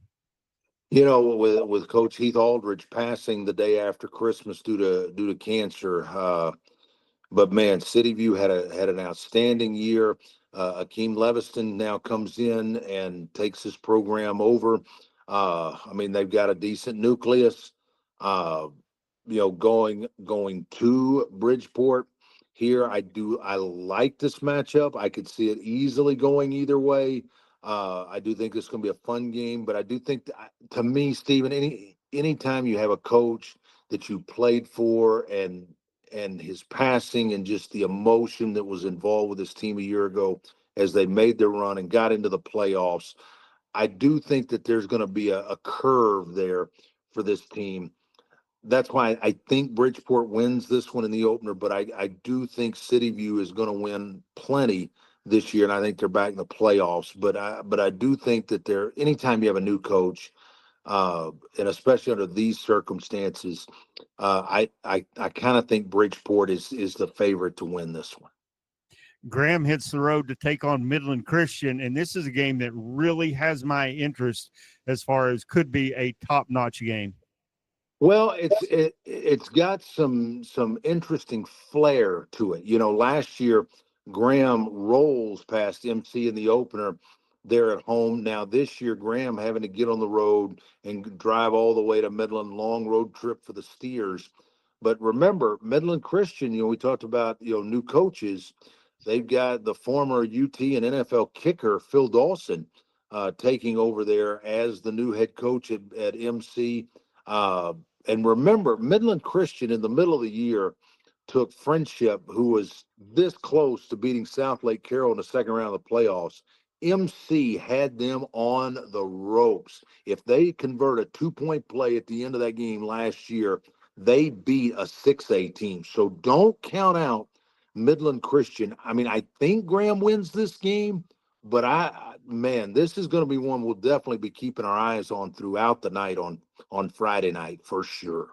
With Coach Heath Aldridge passing the day after Christmas due to cancer, but man, City View had an outstanding year. Akeem Leviston now comes in and takes this program over. They've got a decent nucleus. Going to Bridgeport here, I like this matchup. I could see it easily going either way. I do think it's going to be a fun game, but I do think, to me, Stephen, anytime you have a coach that you played for and his passing and just the emotion that was involved with this team a year ago as they made their run and got into the playoffs, I do think that there's going to be a curve there for this team. That's why I think Bridgeport wins this one in the opener, but I do think City View is going to win plenty this year, and I think they're back in the playoffs. But I do think that anytime you have a new coach, and especially under these circumstances, I kind of think Bridgeport is the favorite to win this one. Graham hits the road to take on Midland Christian, and this is a game that really has my interest as far as could be a top-notch game. Well, it's got some interesting flair to it. Last year Graham rolls past MC in the opener there at home. Now this year Graham having to get on the road and drive all the way to Midland, long road trip for the Steers. But remember, Midland Christian, we talked about, new coaches. They've got the former UT and NFL kicker Phil Dawson taking over there as the new head coach at MC. And remember, Midland Christian in the middle of the year took Friendship, who was this close to beating South Lake Carroll in the second round of the playoffs. MC had them on the ropes. If they convert a 2-point play at the end of that game last year, they beat a 6A team. So don't count out Midland Christian. I mean, I think Graham wins this game, but man, this is going to be one we'll definitely be keeping our eyes on throughout the night on Friday night for sure.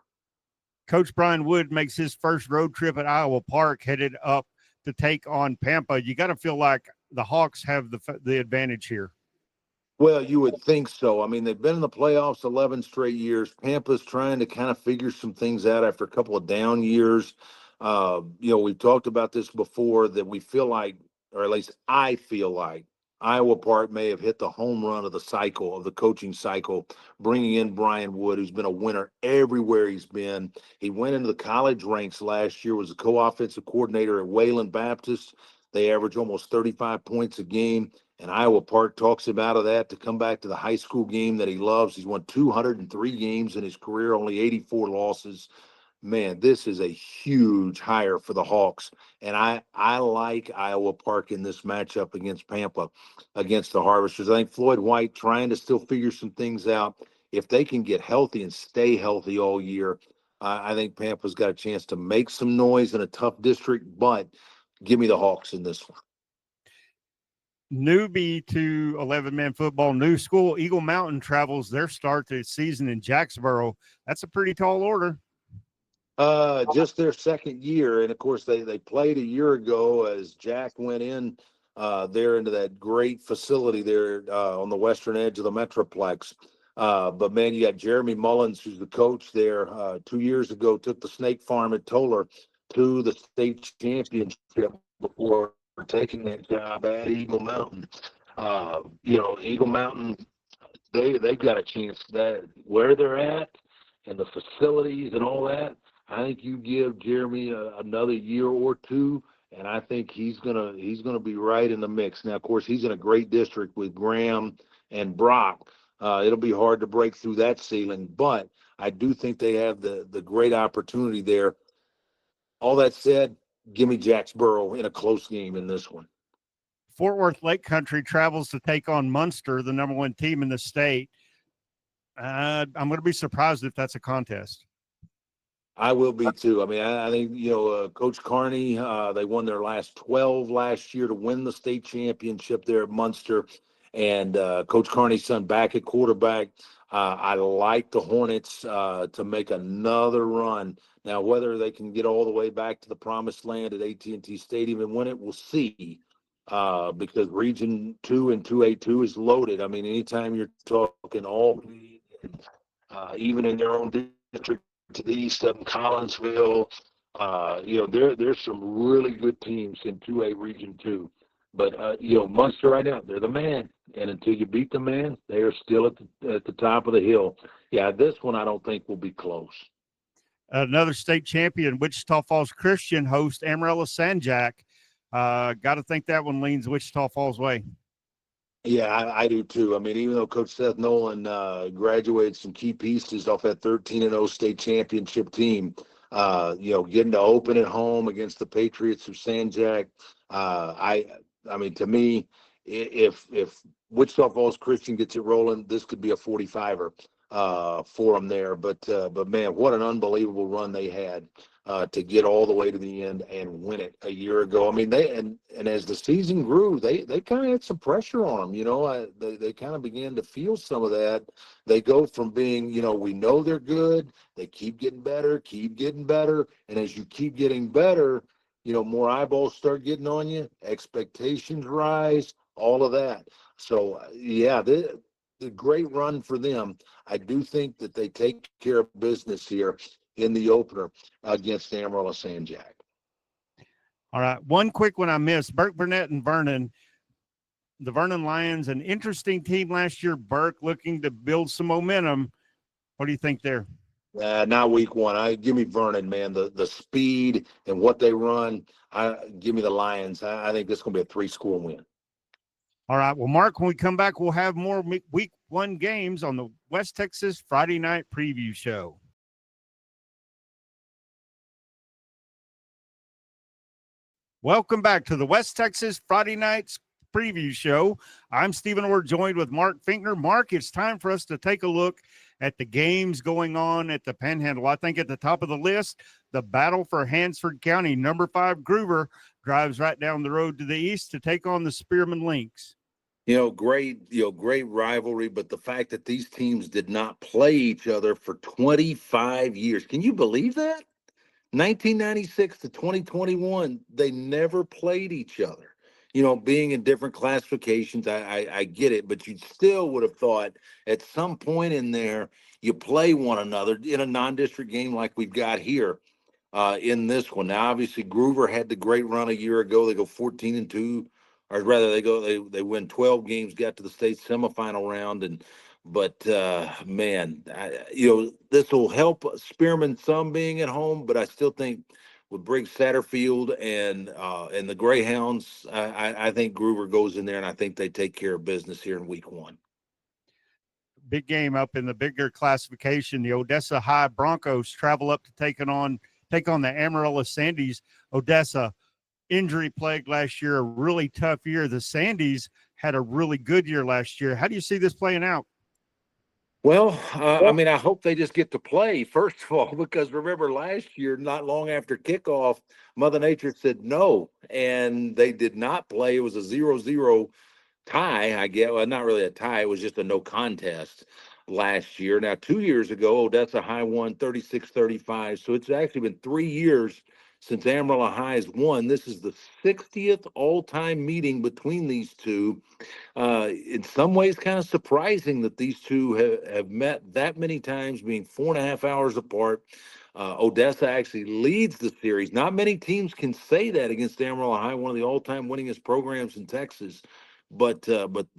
Coach Brian Wood makes his first road trip at Iowa Park, headed up to take on Pampa. You got to feel like the Hawks have the advantage here. Well, you would think so. I mean, they've been in the playoffs 11 straight years. Pampa's trying to kind of figure some things out after a couple of down years. We've talked about this before, that we feel like, or at least I feel like, Iowa Park may have hit the home run of the coaching cycle, bringing in Brian Wood, who's been a winner everywhere he's been. He went into the college ranks last year, was a co-offensive coordinator at Wayland Baptist. They average almost 35 points a game. And Iowa Park talks him out of that to come back to the high school game that he loves. He's won 203 games in his career, only 84 losses. Man, this is a huge hire for the Hawks. And I like Iowa Park in this matchup against Pampa, against the Harvesters. I think Floyd White trying to still figure some things out. If they can get healthy and stay healthy all year, I think Pampa's got a chance to make some noise in a tough district, but give me the Hawks in this one. Newbie to 11-man football, new school. Eagle Mountain travels their start to the season in Jacksboro. That's a pretty tall order. Just their second year. And of course, they played a year ago as Jack went in there into that great facility there on the western edge of the Metroplex. But man, you got Jeremy Mullins, who's the coach there, 2 years ago, took the Snake Farm at Toller to the state championship before taking that job at Eagle Mountain. Eagle Mountain, they've got a chance that where they're at and the facilities and all that. I think you give Jeremy another year or two, and I think he's gonna be right in the mix. Now, of course, he's in a great district with Graham and Brock. It'll be hard to break through that ceiling, but I do think they have the great opportunity there. All that said, give me Jacksboro in a close game in this one. Fort Worth Lake Country travels to take on Munster, the number one team in the state. I'm going to be surprised if that's a contest. I will be too. I mean, I think, Coach Carney, they won their last 12 last year to win the state championship there at Munster. And Coach Carney's son back at quarterback. I like the Hornets to make another run. Now, whether they can get all the way back to the promised land at AT&T Stadium and win it, we'll see. Because Region 2 and 2A2 is loaded. I mean, anytime you're talking Albany, even in their own district, to the east of Collinsville, there's some really good teams in 2A Region 2. But, Munster right now, they're the man. And until you beat the man, they are still at the top of the hill. Yeah, this one I don't think will be close. Another state champion, Wichita Falls Christian host Amarillo Sanjak. Got to think that one leans Wichita Falls way. Yeah, I do too. I mean, even though Coach Seth Nolan graduated some key pieces off that 13-0 state championship team, getting to open at home against the Patriots of Sanjak, I mean, to me, if Wichita Falls Christian gets it rolling, this could be a 45er for them there. But man, what an unbelievable run they had to get all the way to the end and win it a year ago. I mean, and as the season grew, they kind of had some pressure on them. They kind of began to feel some of that. They go from being, we know they're good. They keep getting better. And as you keep getting better, more eyeballs start getting on you, expectations rise, all of that. So, yeah, the great run for them. I do think that they take care of business here in the opener against Amarillo Sanjak. All right, one quick one I missed. Burke Burnett and Vernon. The Vernon Lions, an interesting team last year. Burke looking to build some momentum. What do you think there? Not week one. Give me Vernon, man. The speed and what they run. Give me the Lions. I think this is going to be a 3-score win. All right. Well, Mark, when we come back, we'll have more week one games on the West Texas Friday Night Preview Show. Welcome back to the West Texas Friday Night Preview Show. I'm Stephen Orr, joined with Mark Finkner. Mark, it's time for us to take a look at the games going on at the Panhandle. I think at the top of the list, the battle for Hansford County. Number 5 Groover drives right down the road to the east to take on the Spearman Lynx. Great rivalry, but the fact that these teams did not play each other for 25 years. Can you believe that? 1996 to 2021, they never played each other. Being in different classifications, I get it, but you still would have thought at some point in there, you play one another in a non-district game like we've got here in this one. Now, obviously, Groover had the great run a year ago. They go 14-2, or rather, they win 12 games, got to the state semifinal round, but man, this will help Spearman some being at home, but I still think with Briggs Satterfield and the Greyhounds, I think Groover goes in there, and I think they take care of business here in week 1. Big game up in the bigger classification. The Odessa High Broncos travel up to take on the Amarillo Sandys. Odessa, injury plagued last year, a really tough year. The Sandys had a really good year last year. How do you see this playing out? Well, I hope they just get to play, first of all, because remember last year, not long after kickoff, Mother Nature said no, and they did not play. It was a 0-0 tie, I guess. Well, not really a tie. It was just a no contest last year. Now, 2 years ago, Odessa High won 36-35. So it's actually been 3 years since Amarillo High has won. This is the 60th all-time meeting between these two. In some ways, kind of surprising that these two have met that many times, being 4.5 hours apart. Odessa actually leads the series. Not many teams can say that against Amarillo High, one of the all-time winningest programs in Texas. But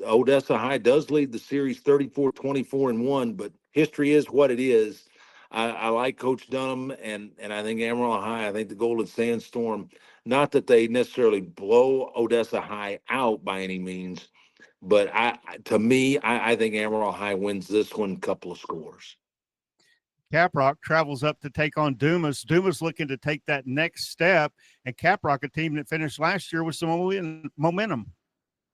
Odessa High does lead the series 34-24-1. But history is what it is. I like Coach Dunham, and I think Amarillo High. I think the Golden Sandstorm. Not that they necessarily blow Odessa High out by any means, but I think Amarillo High wins this one, couple of scores. Caprock travels up to take on Dumas. Dumas looking to take that next step, and Caprock, a team that finished last year with some momentum.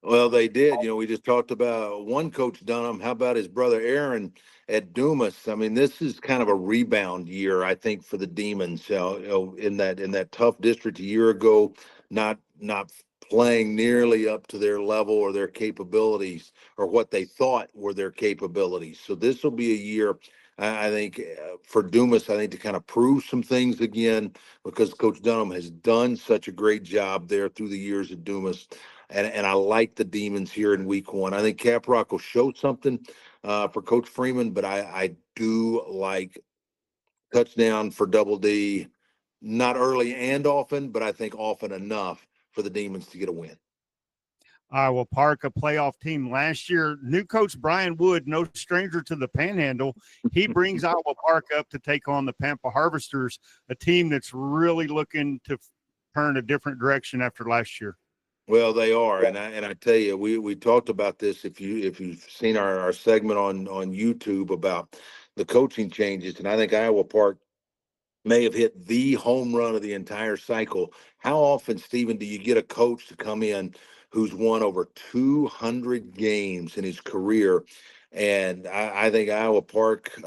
Well, they did. We just talked about one Coach Dunham. How about his brother Aaron at Dumas? I mean, this is kind of a rebound year, I think, for the Demons. In that tough district a year ago, not playing nearly up to their level or their capabilities or what they thought were their capabilities. So this will be a year, I think, for Dumas, I think, to kind of prove some things again, because Coach Dunham has done such a great job there through the years at Dumas. And I like the Demons here in week 1. I think Caprock will show something for Coach Freeman, but I do like touchdown for Double D, not early and often, but I think often enough for the Demons to get a win. Iowa Park, a playoff team last year. New coach Brian Wood, no stranger to the Panhandle. He brings Iowa Park up to take on the Pampa Harvesters, a team that's really looking to turn a different direction after last year. Well, they are, and I tell you, we talked about this. If you've seen our segment on YouTube about the coaching changes, and I think Iowa Park may have hit the home run of the entire cycle. How often, Stephen, do you get a coach to come in who's won over 200 games in his career? And I think Iowa Park,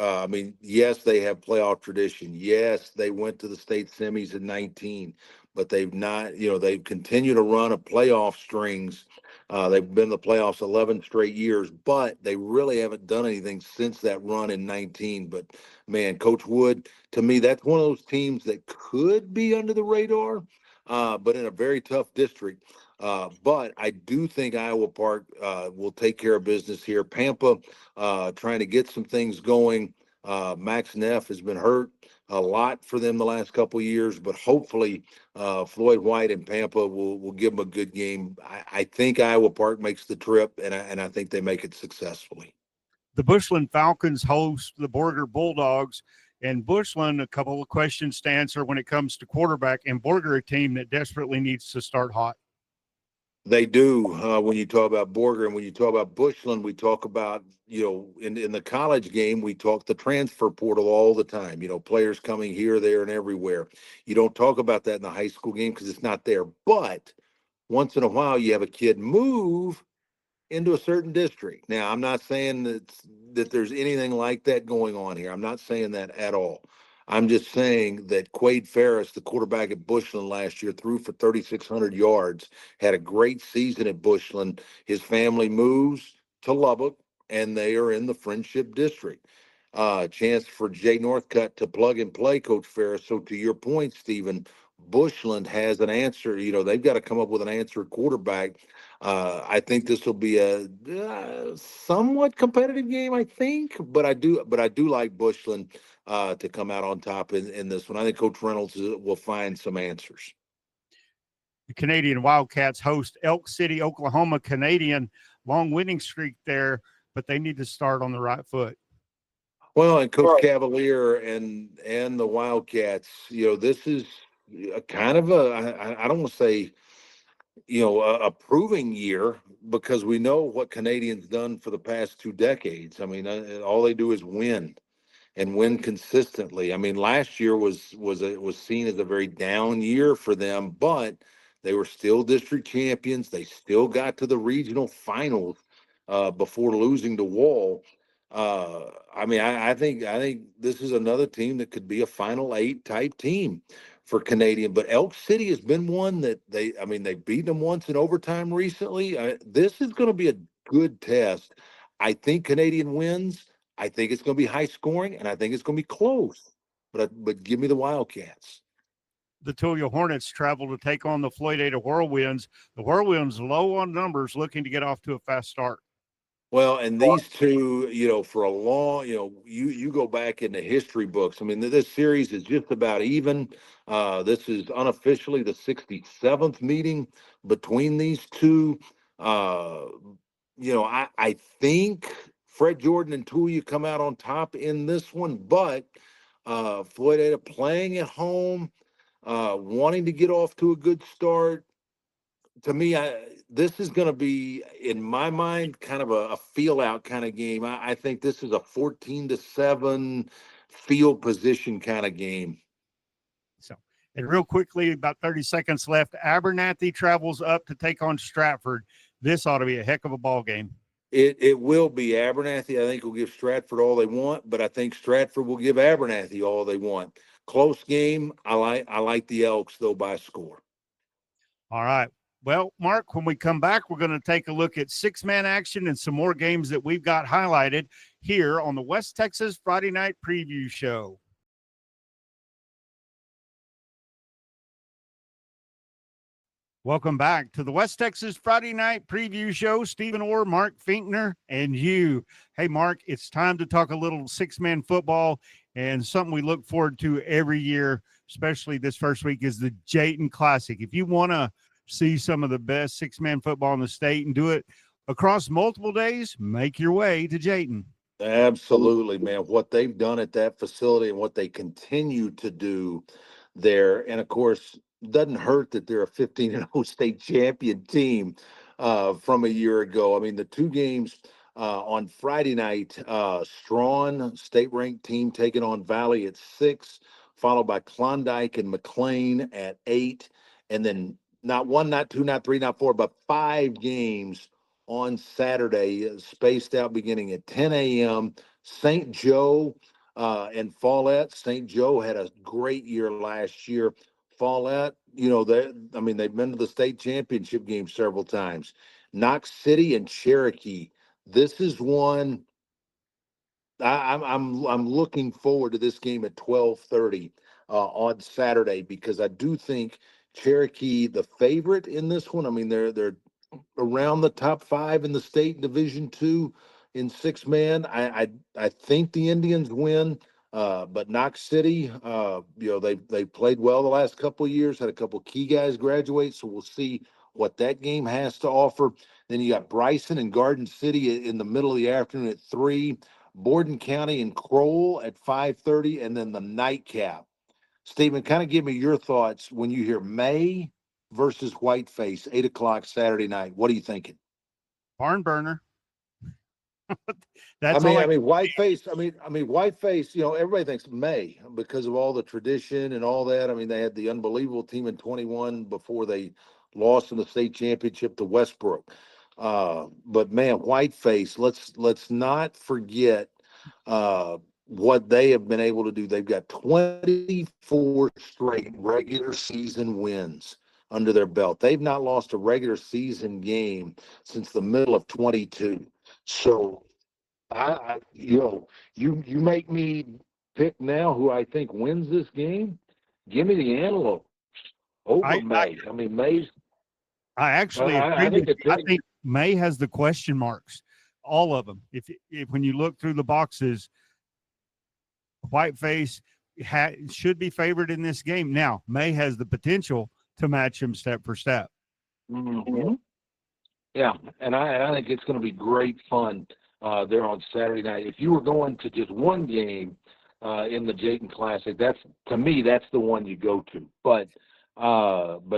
yes, they have playoff tradition. Yes, they went to the state semis in 19, but they've not, they've continued to run a playoff strings. They've been in the playoffs 11 straight years, but they really haven't done anything since that run in 19. But man, Coach Wood, to me, that's one of those teams that could be under the radar, but in a very tough district. But I do think Iowa Park will take care of business here. Pampa trying to get some things going. Max Neff has been hurt a lot for them the last couple of years, but hopefully Floyd White and Pampa will give them a good game. I think Iowa Park makes the trip, and I think they make it successfully. The Bushland Falcons host the Borger Bulldogs, and Bushland, a couple of questions to answer when it comes to quarterback, and Borger, a team that desperately needs to start hot. They do. When you talk about Borger and when you talk about Bushland, we talk about, in the college game, we talk the transfer portal all the time, players coming here, there, and everywhere. You don't talk about that in the high school game because it's not there. But once in a while, you have a kid move into a certain district. Now, I'm not saying that there's anything like that going on here. I'm not saying that at all. I'm just saying that Quade Ferris, the quarterback at Bushland last year, threw for 3,600 yards, had a great season at Bushland. His family moves to Lubbock, and they are in the Friendship District. Chance for Jay Northcutt to plug and play Coach Ferris. So to your point, Stephen, Bushland has an answer. They've got to come up with an answer quarterback. I think this will be a somewhat competitive game, I think, but I do like Bushland to come out on top in this one. I think Coach Reynolds will find some answers. The Canadian Wildcats host Elk City, Oklahoma. Canadian, long winning streak there, but they need to start on the right foot. Well, and Coach Cavalier and the Wildcats, this is a kind of I don't want to say, a proving year, because we know what Canadians done for the past 2 decades. I mean, all they do is win and win consistently. I mean, last year was seen as a very down year for them, but they were still district champions. They still got to the regional finals before losing to Wall. I mean, I think this is another team that could be a Final 8 type team for Canadian. But Elk City has been one that they beat them once in overtime recently. This is going to be a good test. I think Canadian wins. I think it's going to be high scoring, and I think it's going to be close. But give me the Wildcats. The Tulia Hornets travel to take on the Floydada Whirlwinds. The Whirlwinds low on numbers, looking to get off to a fast start. Well, and these two, for a long, you go back in the history books. I mean, this series is just about even. This is unofficially the 67th meeting between these two. I think Fred Jordan and Tulia come out on top in this one, but Floydada playing at home, wanting to get off to a good start. To me, this is going to be, in my mind, kind of a feel out kind of game. I think this is a 14-7 field position kind of game. So, and real quickly, about 30 seconds left. Abernathy travels up to take on Stratford. This ought to be a heck of a ball game. It will be. Abernathy, I think, will give Stratford all they want, but I think Stratford will give Abernathy all they want. Close game. I like the Elks, though, by a score. All right. Well, Mark, when we come back, we're going to take a look at 6-man action and some more games that we've got highlighted here on the West Texas Friday Night Preview Show. Welcome back to the West Texas Friday Night Preview Show. Stephen Orr, Mark Finkner, and you. Hey, Mark, it's time to talk a little 6-man football, and something we look forward to every year, especially this first week, is the Jayton Classic. If you want to see some of the best 6-man football in the state and do it across multiple days, make your way to Jayton. Absolutely, man. What they've done at that facility and what they continue to do there. And of course, doesn't hurt that they're a 15-0 state champion team from a year ago. I mean, the 2 games on Friday night, Strawn, state-ranked team, taking on Valley at 6, followed by Klondike and McLean at 8, and then not 1, not 2, not 3, not 4, but 5 games on Saturday, spaced out beginning at 10 a.m. St. Joe and Follette. St. Joe had a great year last year. Follette, they've been to the state championship game several times. Knox City and Cherokee. This is one I'm looking forward to, this game at 12:30 on Saturday, because I do think Cherokee the favorite in this one. I mean, they're around the top 5 in the state Division II in 6-man. I think the Indians win, but Knox City, they played well the last couple of years, had a couple of key guys graduate, so we'll see what that game has to offer. Then you got Bryson and Garden City in the middle of the afternoon at 3, Borden County and Crowell at 5:30, and then the nightcap. Stephen, kind of give me your thoughts when you hear May versus Whiteface, 8 o'clock Saturday night. What are you thinking? Barn burner. Whiteface. Whiteface. Everybody thinks May because of all the tradition and all that. I mean, they had the unbelievable team in 21 before they lost in the state championship to Westbrook. But man, Whiteface. Let's not forget what they have been able to do. They've got 24 straight regular season wins under their belt. They've not lost a regular season game since the middle of 22. So you make me pick now who I think wins this game. Give me the Antelope over I, May. I mean, May's. I actually I agree think with it's you. I think May has the question marks, all of them. If when you look through the boxes, Whiteface should be favored in this game. Now, May has the potential to match him step for step. Mm-hmm. Yeah, and I think it's going to be great fun there on Saturday night. If you were going to just one game in the Jayton Classic, to me that's the one you go to. But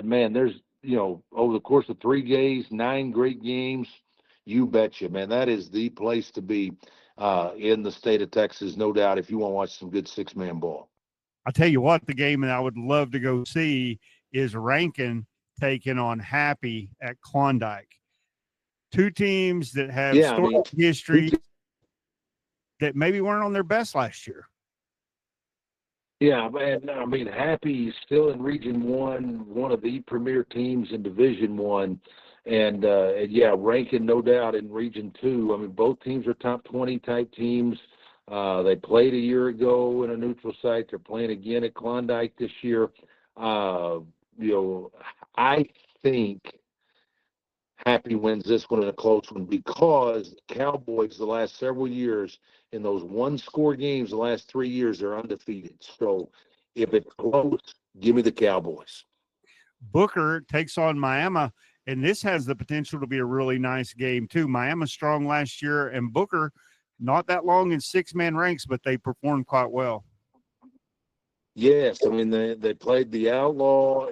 man, there's over the course of 3 days, 9 great games. You betcha, man. That is the place to be in the state of Texas, no doubt. If you want to watch some good 6-man ball. I'll tell you what, the game that I would love to go see is Rankin taking on Happy at Klondike. 2 teams that have history that maybe weren't on their best last year. Yeah, and I mean, Happy is still in Region 1, one of the premier teams in Division 1. And Rankin, no doubt, in Region 2. I mean, both teams are top 20 type teams. They played a year ago in a neutral site. They're playing again at Klondike this year. I think Happy wins this one in a close one because the Cowboys the last several years in those 1-score games the last 3 years they're undefeated. So if it's close, give me the Cowboys. Booker takes on Miami, and this has the potential to be a really nice game too. Miami's strong last year, and Booker not that long in 6-man ranks, but they performed quite well. Yes, I mean they played the Outlaw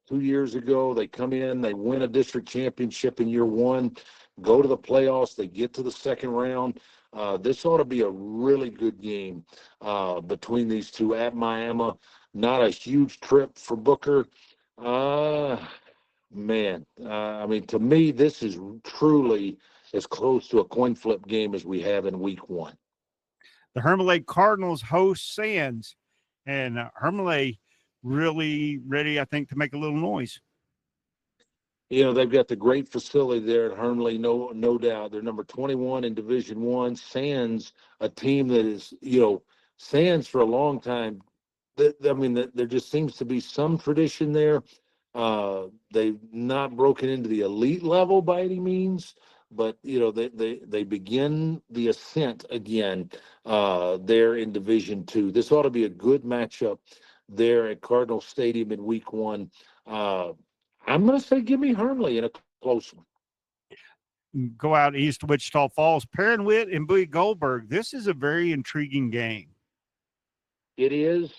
2 years ago. They come in, they win a district championship in year 1, go to the playoffs, they get to the second round. This ought to be a really good game between these two at Miami. Not a huge trip for Booker. Man, I mean, to me, this is truly as close to a coin flip game as we have in week 1. The Hermon Cardinals host Sands, and Hermon really ready, I think, to make a little noise. They've got the great facility there at Hermon, no doubt. They're number 21 in Division 1. Sands, a team that is, Sands for a long time. There just seems to be some tradition there. They've not broken into the elite level by any means, but they begin the ascent again there in Division 2. This ought to be a good matchup there at Cardinal Stadium in week 1. I'm going to say give me Hermon in a close one. Go out east to Wichita Falls, Perrin-Witt and Bowie Goldberg. This is a very intriguing game. It is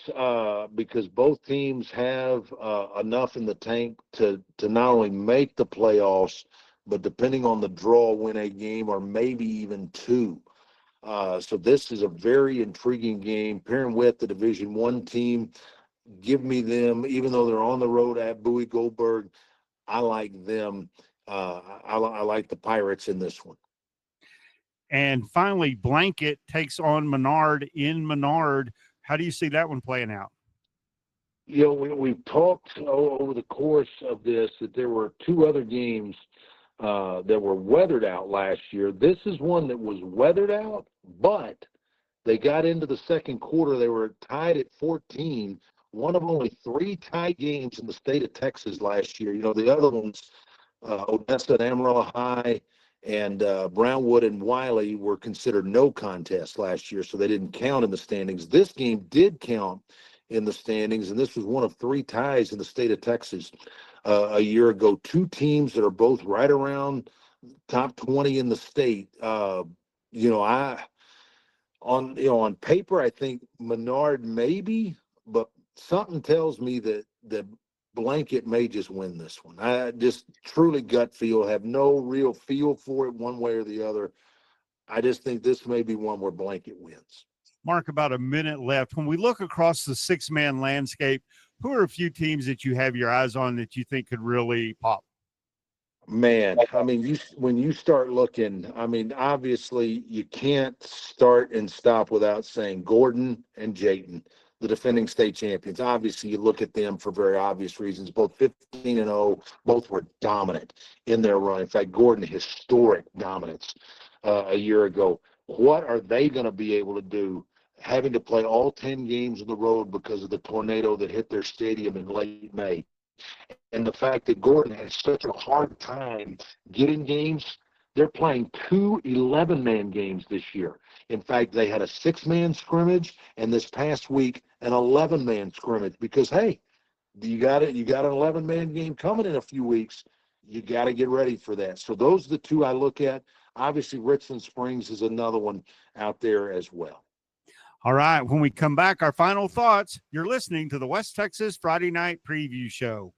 because both teams have enough in the tank to not only make the playoffs, but depending on the draw, win a game or maybe even 2. So this is a very intriguing game. Perrin-Witt, the Division 1 team, give me them, even though they're on the road at Bowie Goldberg. I like them. I like the Pirates in this one. And finally, Blanket takes on Menard in Menard. How do you see that one playing out? We've talked over the course of this that there were 2 other games that were weathered out last year. This is one that was weathered out, but they got into the second quarter. They were tied at 14, one of only 3 tie games in the state of Texas last year. The other ones, Odessa and Amarillo High and Brownwood and Wiley were considered no contest last year, so they didn't count in the standings. This game did count in the standings, and this was one of 3 ties in the state of Texas a year ago. 2 teams that are both right around top 20 in the state. On paper, I think Menard maybe, but something tells me that Blanket may just win this one. I just truly gut feel, have no real feel for it one way or the other. I just think this may be one where Blanket wins. Mark, about a minute left. When we look across the 6-man landscape, who are a few teams that you have your eyes on that you think could really pop? Man, I mean, when you start looking, I mean, obviously you can't start and stop without saying Gordon and Jayton, the defending state champions. Obviously, you look at them for very obvious reasons. Both 15-0, both were dominant in their run. In fact, Gordon, historic dominance a year ago. What are they going to be able to do, having to play all 10 games on the road because of the tornado that hit their stadium in late May? And the fact that Gordon has such a hard time getting games, they're playing two 11-man games this year. In fact, they had a 6-man scrimmage, and this past week an 11-man scrimmage because, hey, you got an 11-man game coming in a few weeks. You got to get ready for that. So those are the two I look at. Obviously, Richland Springs is another one out there as well. All right. When we come back, our final thoughts. You're listening to the West Texas Friday Night Preview Show.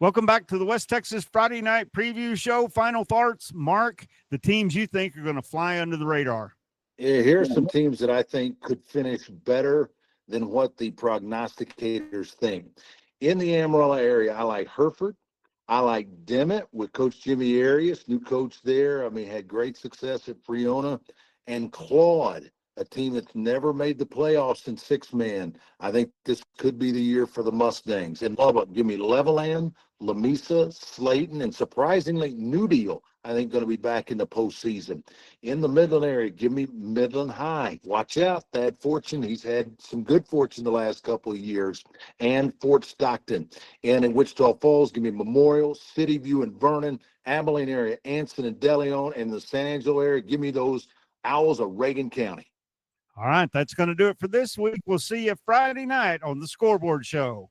Welcome back to the West Texas Friday Night Preview Show. Final thoughts, Mark, the teams you think are going to fly under the radar. Yeah, here are some teams that I think could finish better than what the prognosticators think. In the Amarillo area, I like Hereford. I like Dimmitt with Coach Jimmy Arias, new coach there. I mean, had great success at Friona. And Claude, a team that's never made the playoffs in 6-man. I think this could be the year for the Mustangs. In Lubbock, give me Leveland, Lamesa, Slayton, and surprisingly, New Deal, I think, going to be back in the postseason. In the Midland area, give me Midland High. Watch out, Thad Fortune. He's had some good fortune the last couple of years. And Fort Stockton. And in Wichita Falls, give me Memorial, City View, and Vernon. Abilene area, Anson and De Leon. And the San Angelo area, give me those Owls of Reagan County. All right. That's going to do it for this week. We'll see you Friday night on the Scoreboard Show.